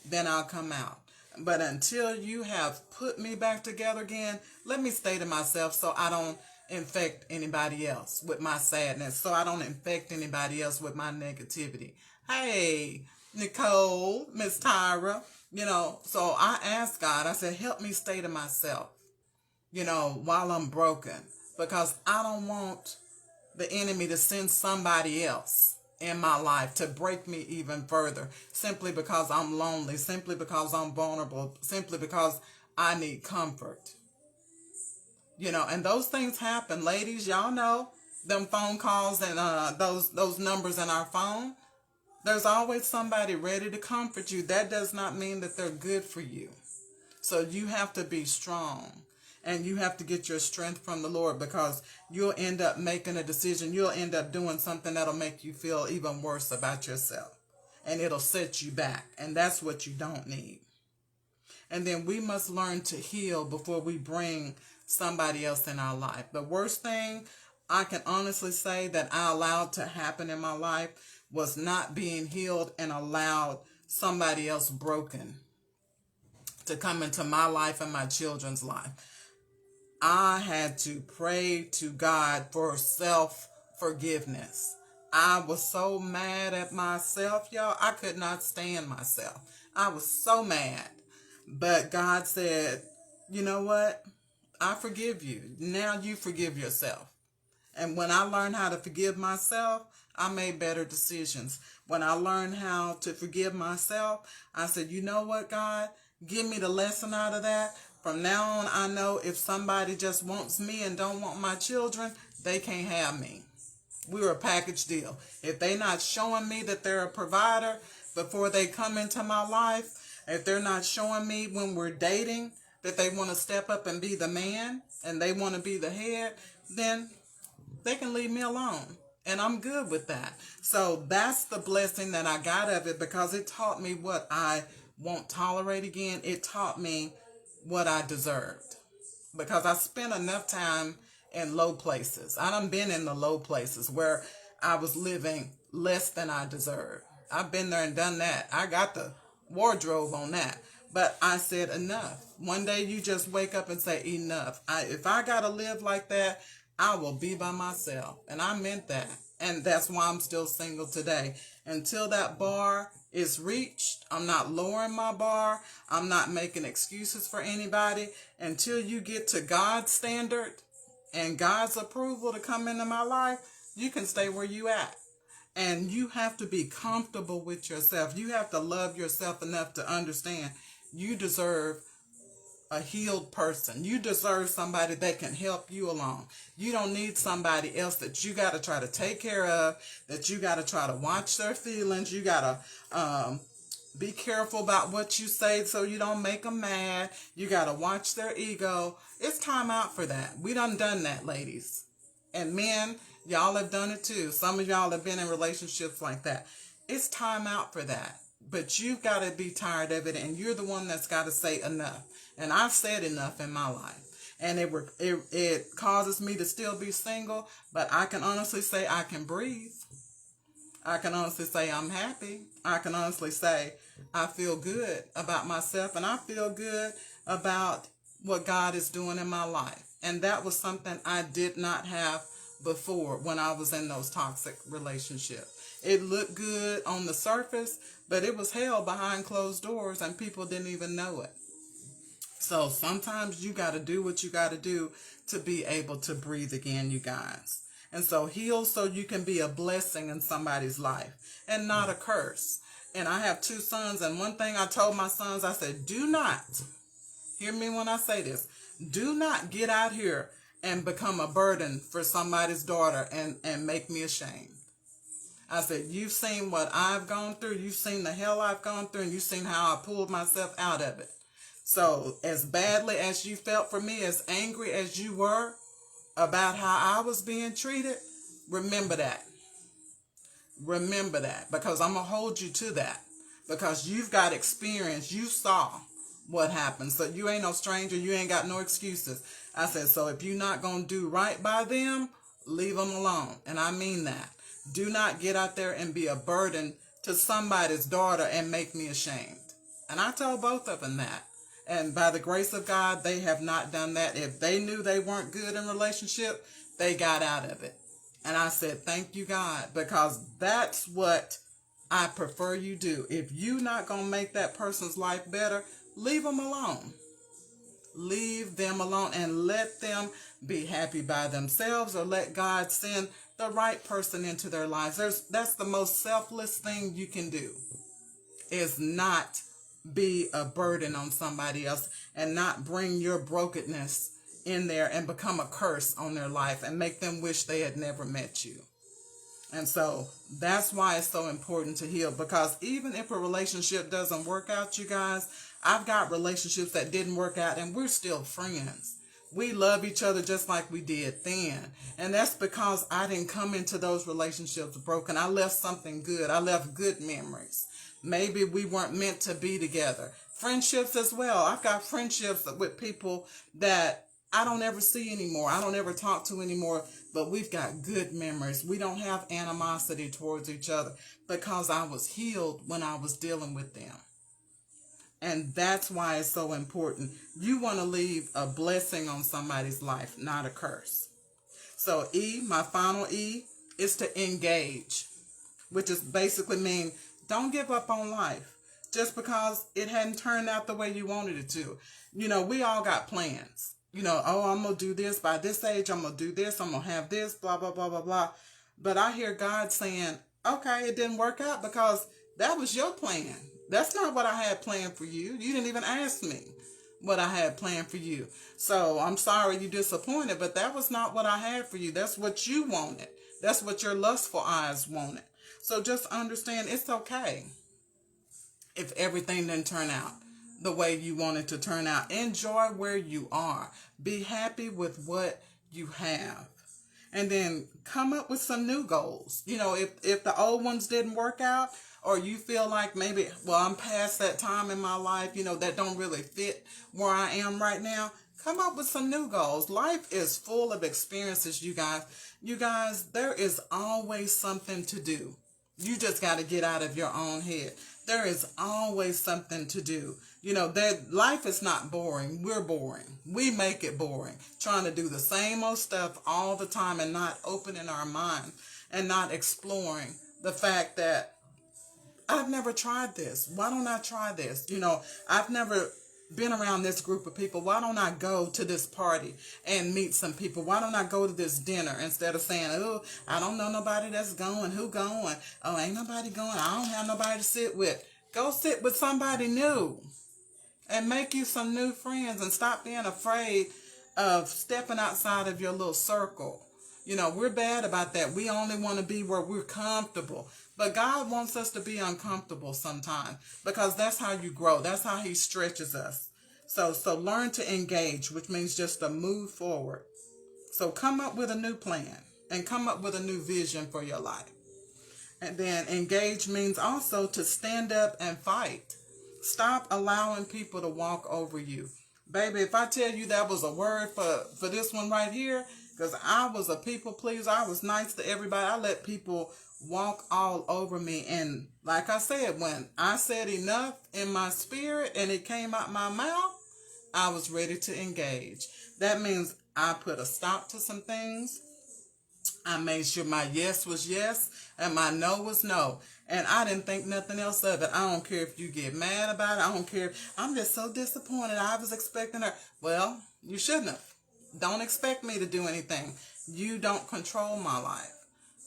then I'll come out. But until you have put me back together again, let me stay to myself so I don't infect anybody else with my sadness, so I don't infect anybody else with my negativity. Hey, Nicole, Miss Tyra, so I asked God, I said, help me stay to myself, while I'm broken, because I don't want the enemy to send somebody else in my life to break me even further, simply because I'm lonely, simply because I'm vulnerable, simply because I need comfort. And those things happen, ladies. Y'all know them phone calls and those numbers in our phone. There's always somebody ready to comfort you. That does not mean that they're good for you. So you have to be strong. And you have to get your strength from the Lord, because you'll end up making a decision. You'll end up doing something that'll make you feel even worse about yourself. And it'll set you back. And that's what you don't need. And then we must learn to heal before we bring somebody else in our life. The worst thing I can honestly say that I allowed to happen in my life was not being healed and allowed somebody else broken to come into my life and my children's life. I had to pray to God for self-forgiveness. I was so mad at myself, y'all. I could not stand myself. I was so mad. But God said, you know what? I forgive you. Now you forgive yourself. And when I learned how to forgive myself, I made better decisions. When I learned how to forgive myself, I said, you know what, God? Give me the lesson out of that. From now on, I know if somebody just wants me and don't want my children, they can't have me. We're a package deal. If they're not showing me that they're a provider before they come into my life, if they're not showing me when we're dating that they want to step up and be the man and they want to be the head, then they can leave me alone. And I'm good with that. So that's the blessing that I got of it, because it taught me what I won't tolerate again. It taught me what I deserved, because I spent enough time in low places. I done been in the low places where I was living less than I deserved. I've been there and done that. I got the wardrobe on that. But I said enough. One day you just wake up and say enough. If I got to live like that, I will be by myself. And I meant that. And that's why I'm still single today. Until that bar is reached, I'm not lowering my bar. I'm not making excuses for anybody. Until you get to God's standard and God's approval to come into my life, you can stay where you at. And you have to be comfortable with yourself. You have to love yourself enough to understand you deserve a healed person. You deserve somebody that can help you along. You don't need somebody else that you got to try to take care of, that you got to try to watch their feelings. You got to be careful about what you say so you don't make them mad. You got to watch their ego. It's time out for that. We done that, ladies. And men, y'all have done it too. Some of y'all have been in relationships like that. It's time out for that. But you've got to be tired of it, and you're the one that's got to say enough. And I've said enough in my life. And it causes me to still be single, but I can honestly say I can breathe. I can honestly say I'm happy. I can honestly say I feel good about myself, and I feel good about what God is doing in my life. And that was something I did not have before when I was in those toxic relationships. It looked good on the surface, but it was hell behind closed doors, and people didn't even know it. So sometimes you got to do what you got to do to be able to breathe again, you guys. And so heal so you can be a blessing in somebody's life and not a curse. And I have 2 sons, and one thing I told my sons, I said, do not, hear me when I say this, do not get out here and become a burden for somebody's daughter and make me ashamed. I said, you've seen what I've gone through, you've seen the hell I've gone through, and you've seen how I pulled myself out of it. So as badly as you felt for me, as angry as you were about how I was being treated, remember that. Remember that, because I'm going to hold you to that, because you've got experience. You saw what happened. So you ain't no stranger. You ain't got no excuses. I said, so if you're not going to do right by them, leave them alone. And I mean that. Do not get out there and be a burden to somebody's daughter and make me ashamed. And I told both of them that. And by the grace of God, they have not done that. If they knew they weren't good in relationship, they got out of it. And I said, thank you, God, because that's what I prefer you do. If you're not going to make that person's life better, leave them alone. Leave them alone and let them be happy by themselves, or let God send the right person into their lives. That's the most selfless thing you can do, is not be a burden on somebody else and not bring your brokenness in there and become a curse on their life and make them wish they had never met you. And so that's why it's so important to heal, because even if a relationship doesn't work out, you guys, I've got relationships that didn't work out and we're still friends. We love each other just like we did then. And that's because I didn't come into those relationships broken. I left something good. I left good memories. Maybe we weren't meant to be together. Friendships as well. I've got friendships with people that I don't ever see anymore. I don't ever talk to anymore, but we've got good memories. We don't have animosity towards each other because I was healed when I was dealing with them. And that's why it's so important. You want to leave a blessing on somebody's life, not a curse. So E, my final E, is to engage, which is basically mean don't give up on life just because it hadn't turned out the way you wanted it to. You know, we all got plans. You know, oh, I'm going to do this by this age. I'm going to do this. I'm going to have this, blah, blah, blah, blah, blah. But I hear God saying, okay, it didn't work out because that was your plan. That's not what I had planned for you. You didn't even ask me what I had planned for you. So I'm sorry you're disappointed, but that was not what I had for you. That's what you wanted. That's what your lustful eyes wanted. So just understand it's okay if everything didn't turn out the way you wanted to turn out. Enjoy where you are. Be happy with what you have. And then come up with some new goals. You know, if the old ones didn't work out, or you feel like maybe, well, I'm past that time in my life, you know, that don't really fit where I am right now, come up with some new goals. Life is full of experiences, you guys. You guys, there is always something to do. You just got to get out of your own head. There is always something to do. You know, that life is not boring. We're boring. We make it boring. Trying to do the same old stuff all the time and not opening our mind and not exploring the fact that I've never tried this. Why don't I try this? You know, I've never been around this group of people. Why don't I go to this party and meet some people? Why don't I go to this dinner instead of saying, oh, I don't know nobody that's going. Who going? Oh, ain't nobody going. I don't have nobody to sit with. Go sit with somebody new. and make you some new friends, and stop being afraid of stepping outside of your little circle. You know, we're bad about that. We only want to be where we're comfortable. But God wants us to be uncomfortable sometimes, because that's how you grow. That's how he stretches us. So learn to engage, which means just to move forward. So come up with a new plan and come up with a new vision for your life. And then engage means also to stand up and fight. Stop allowing people to walk over you. Baby, if I tell you that was a word for this one right here, because I was a people pleaser, I was nice to everybody. I let people walk all over me. And like I said, when I said enough in my spirit and it came out my mouth, I was ready to engage. That means I put a stop to some things. I made sure my yes was yes and my no was no. And I didn't think nothing else of it. I don't care if you get mad about it. I don't care. I'm just so disappointed. I was expecting her. Well, you shouldn't have. Don't expect me to do anything. You don't control my life.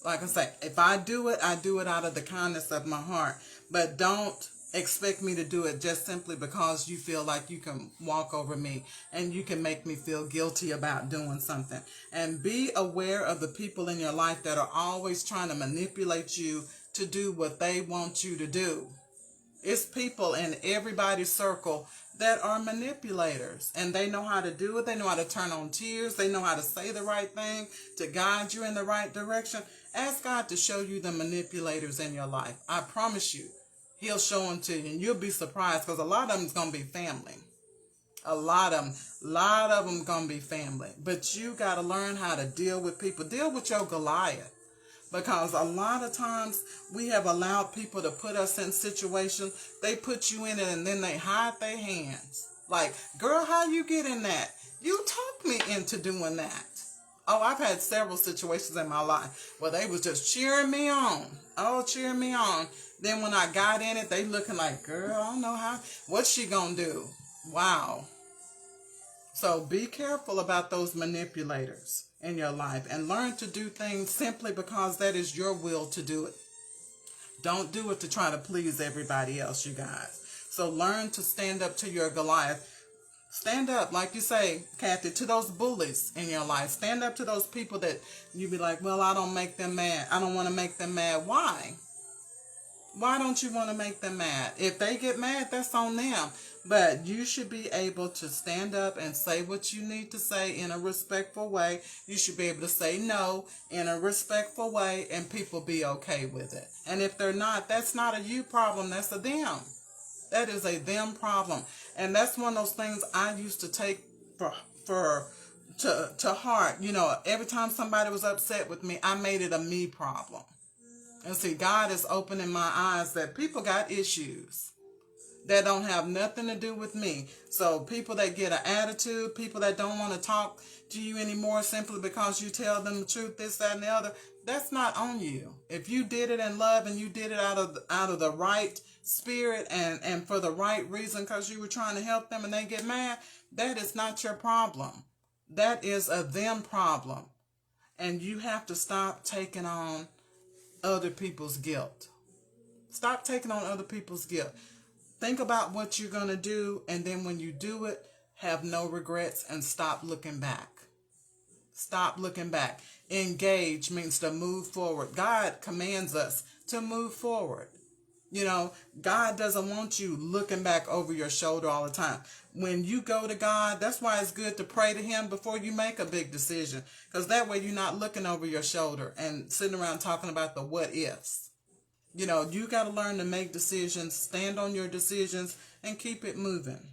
Like I say, if I do it out of the kindness of my heart. But don't expect me to do it just simply because you feel like you can walk over me and you can make me feel guilty about doing something. And be aware of the people in your life that are always trying to manipulate you to do what they want you to do. It's people in everybody's circle that are manipulators, and they know how to do it. They know how to turn on tears. They know how to say the right thing to guide you in the right direction. Ask God to show you the manipulators in your life. I promise you, he'll show them to you, and you'll be surprised, because a lot of them is going to be family. A lot of them going to be family. But you got to learn how to deal with people. Deal with your Goliath. Because a lot of times we have allowed people to put us in situations. They put you in it and then they hide their hands. Like, girl, how you get in that? You talked me into doing that. Oh, I've had several situations in my life where they was just cheering me on. Oh, cheering me on. Then when I got in it, they looking like, girl, I don't know what's she gonna do? Wow. So be careful about those manipulators in your life, and learn to do things simply because that is your will to do it. Don't do it to try to please everybody else, you guys. So learn to stand up to your Goliath. Stand up, like you say, Kathy, to those bullies in your life. Stand up to those people that you be like, well, I don't make them mad. I don't want to make them mad. Why? Why don't you want to make them mad? If they get mad, that's on them. But you should be able to stand up and say what you need to say in a respectful way. You should be able to say no in a respectful way, and people be okay with it. And if they're not, that's not a you problem. That's a them. That is a them problem. And that's one of those things I used to take to heart. You know, every time somebody was upset with me, I made it a me problem. And see, God is opening my eyes that people got issues that don't have nothing to do with me. So people that get an attitude, people that don't want to talk to you anymore simply because you tell them the truth, this, that, and the other, that's not on you. If you did it in love and you did it out of the right spirit and for the right reason, because you were trying to help them and they get mad, that is not your problem. That is a them problem. And you have to stop taking on other people's guilt. Stop taking on other people's guilt. Think about what you're going to do, and then when you do it, have no regrets and stop looking back. Stop looking back. Engage means to move forward. God commands us to move forward. You know, God doesn't want you looking back over your shoulder all the time. When you go to God, that's why it's good to pray to him before you make a big decision. Because that way you're not looking over your shoulder and sitting around talking about the what ifs. You know, you got to learn to make decisions, stand on your decisions, and keep it moving.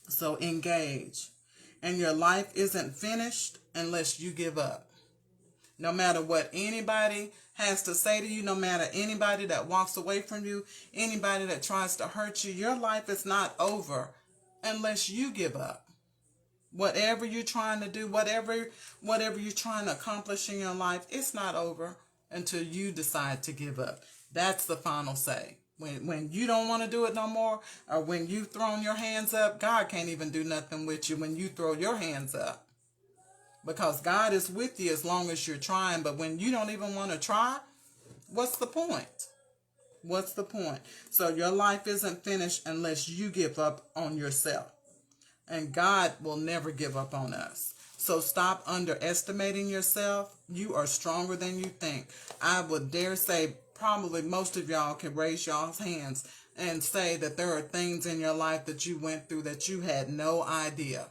So engage. And your life isn't finished unless you give up. No matter what anybody has to say to you, no matter anybody that walks away from you, anybody that tries to hurt you, your life is not over unless you give up. Whatever you're trying to do, whatever you're trying to accomplish in your life, it's not over until you decide to give up. That's the final say. When you don't want to do it no more, or when you've thrown your hands up, God can't even do nothing with you when you throw your hands up. Because God is with you as long as you're trying. But when you don't even want to try, what's the point? What's the point? So your life isn't finished unless you give up on yourself. And God will never give up on us. So stop underestimating yourself. You are stronger than you think. I would dare say probably most of y'all can raise y'all's hands and say that there are things in your life that you went through that you had no idea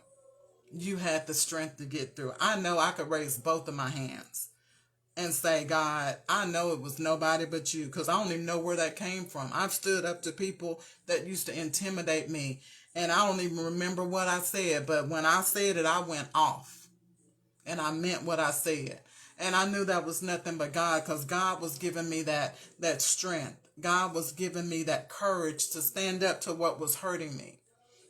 you had the strength to get through. I know I could raise both of my hands and say, God, I know it was nobody but you, because I don't even know where that came from. I've stood up to people that used to intimidate me, and I don't even remember what I said, but when I said it, I went off, and I meant what I said. And I knew that was nothing but God, because God was giving me that strength. God was giving me that courage to stand up to what was hurting me.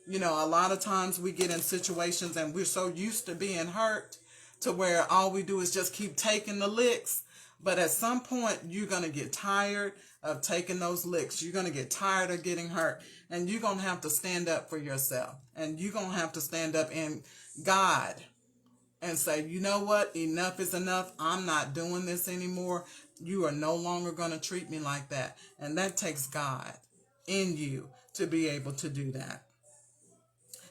You know, a lot of times we get in situations and we're so used to being hurt to where all we do is just keep taking the licks. But at some point, you're going to get tired of taking those licks. You're going to get tired of getting hurt. And you're going to have to stand up for yourself. And you're going to have to stand up in God and say, you know what? Enough is enough. I'm not doing this anymore. You are no longer going to treat me like that. And that takes God in you to be able to do that.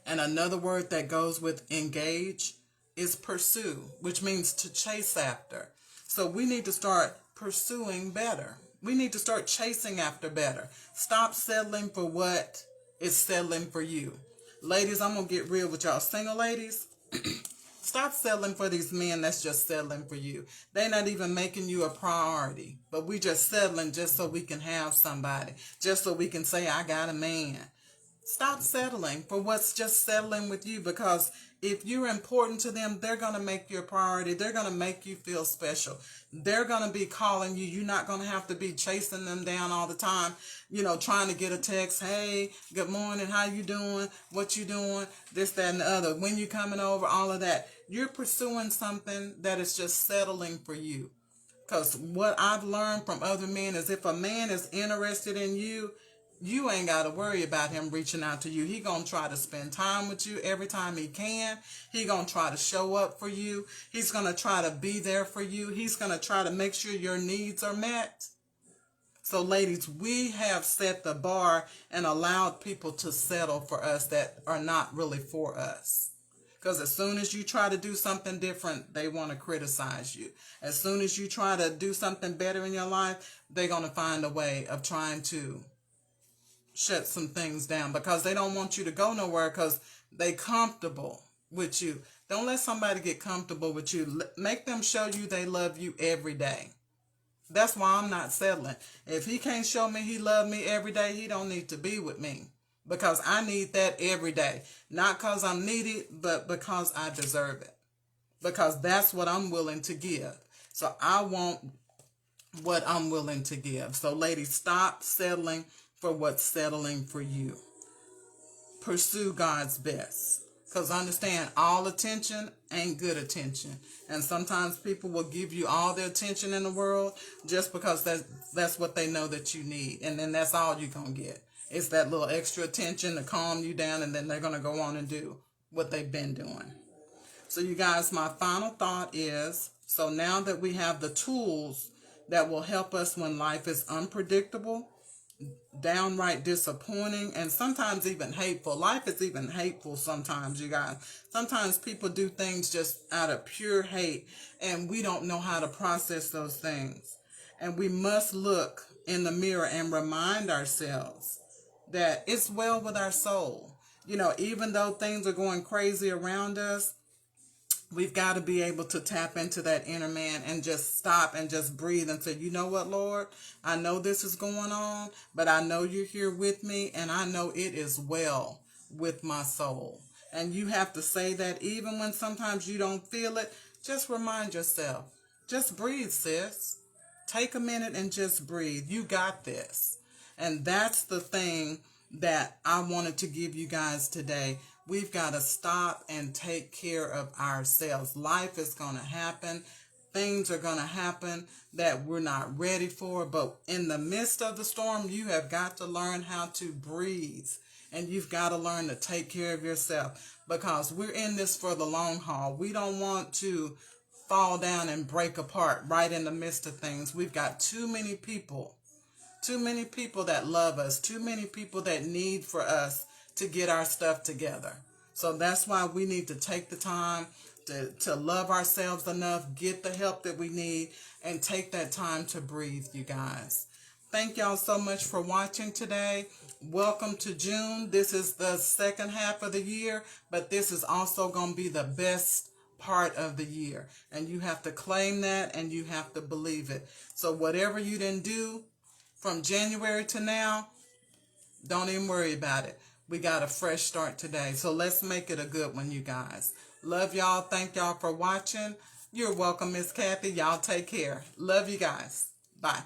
And another word that goes with engage is pursue, which means to chase after. So we need to start pursuing better. We need to start chasing after better. Stop settling for what is settling for you. Ladies, I'm going to get real with y'all. Single ladies, stop settling for these men that's just settling for you. They're not even making you a priority. But we just settling just so we can have somebody. Just so we can say, I got a man. Stop settling for what's just settling with you, because if you're important to them, they're going to make you a priority. They're going to make you feel special. They're going to be calling you. You're not going to have to be chasing them down all the time, you know, trying to get a text. Hey, good morning. How you doing? What you doing? This, that, and the other. When you coming over? All of that. You're pursuing something that is just settling for you. Because what I've learned from other men is if a man is interested in you, you ain't got to worry about him reaching out to you. He going to try to spend time with you every time he can. He going to try to show up for you. He's going to try to be there for you. He's going to try to make sure your needs are met. So ladies, we have set the bar and allowed people to settle for us that are not really for us. Because as soon as you try to do something different, they want to criticize you. As soon as you try to do something better in your life, they're going to find a way of trying to shut some things down, because they don't want you to go nowhere, because they comfortable with you. Don't let somebody get comfortable with you. Make them show you they love you every day. That's why I'm not settling. If he can't show me he love me every day, he don't need to be with me, because I need that every day. Not because I'm needy, but because I deserve it, because that's what I'm willing to give. So I want what I'm willing to give. So ladies, stop settling for what's settling for you. Pursue God's best. Because understand, all attention ain't good attention. And sometimes people will give you all the attention in the world just because that's what they know that you need. And then that's all you're going to get. It's that little extra attention to calm you down, and then they're going to go on and do what they've been doing. So you guys, my final thought is, so now that we have the tools that will help us when life is unpredictable, downright disappointing, and sometimes even hateful. Life is even hateful sometimes, you guys. Sometimes people do things just out of pure hate, and we don't know how to process those things. And we must look in the mirror and remind ourselves that it's well with our soul. You know, even though things are going crazy around us, we've got to be able to tap into that inner man and just stop and just breathe and say, you know what, Lord, I know this is going on, but I know you're here with me, and I know it is well with my soul. And you have to say that even when sometimes you don't feel it. Just remind yourself. Just breathe, sis. Take a minute and just breathe. You got this. And that's the thing that I wanted to give you guys today. We've got to stop and take care of ourselves. Life is going to happen. Things are going to happen that we're not ready for. But in the midst of the storm, you have got to learn how to breathe. And you've got to learn to take care of yourself, because we're in this for the long haul. We don't want to fall down and break apart right in the midst of things. We've got too many people too many people that love us, too many people that need for us to get our stuff together. So that's why we need to take the time to love ourselves enough, get the help that we need, and take that time to breathe, you guys. Thank y'all so much for watching today. Welcome to June. This is the second half of the year, but this is also going to be the best part of the year. And you have to claim that, and you have to believe it. So whatever you didn't do from January to now, don't even worry about it. We got a fresh start today. So let's make it a good one, you guys. Love y'all. Thank y'all for watching. You're welcome, Miss Kathy. Y'all take care. Love you guys. Bye.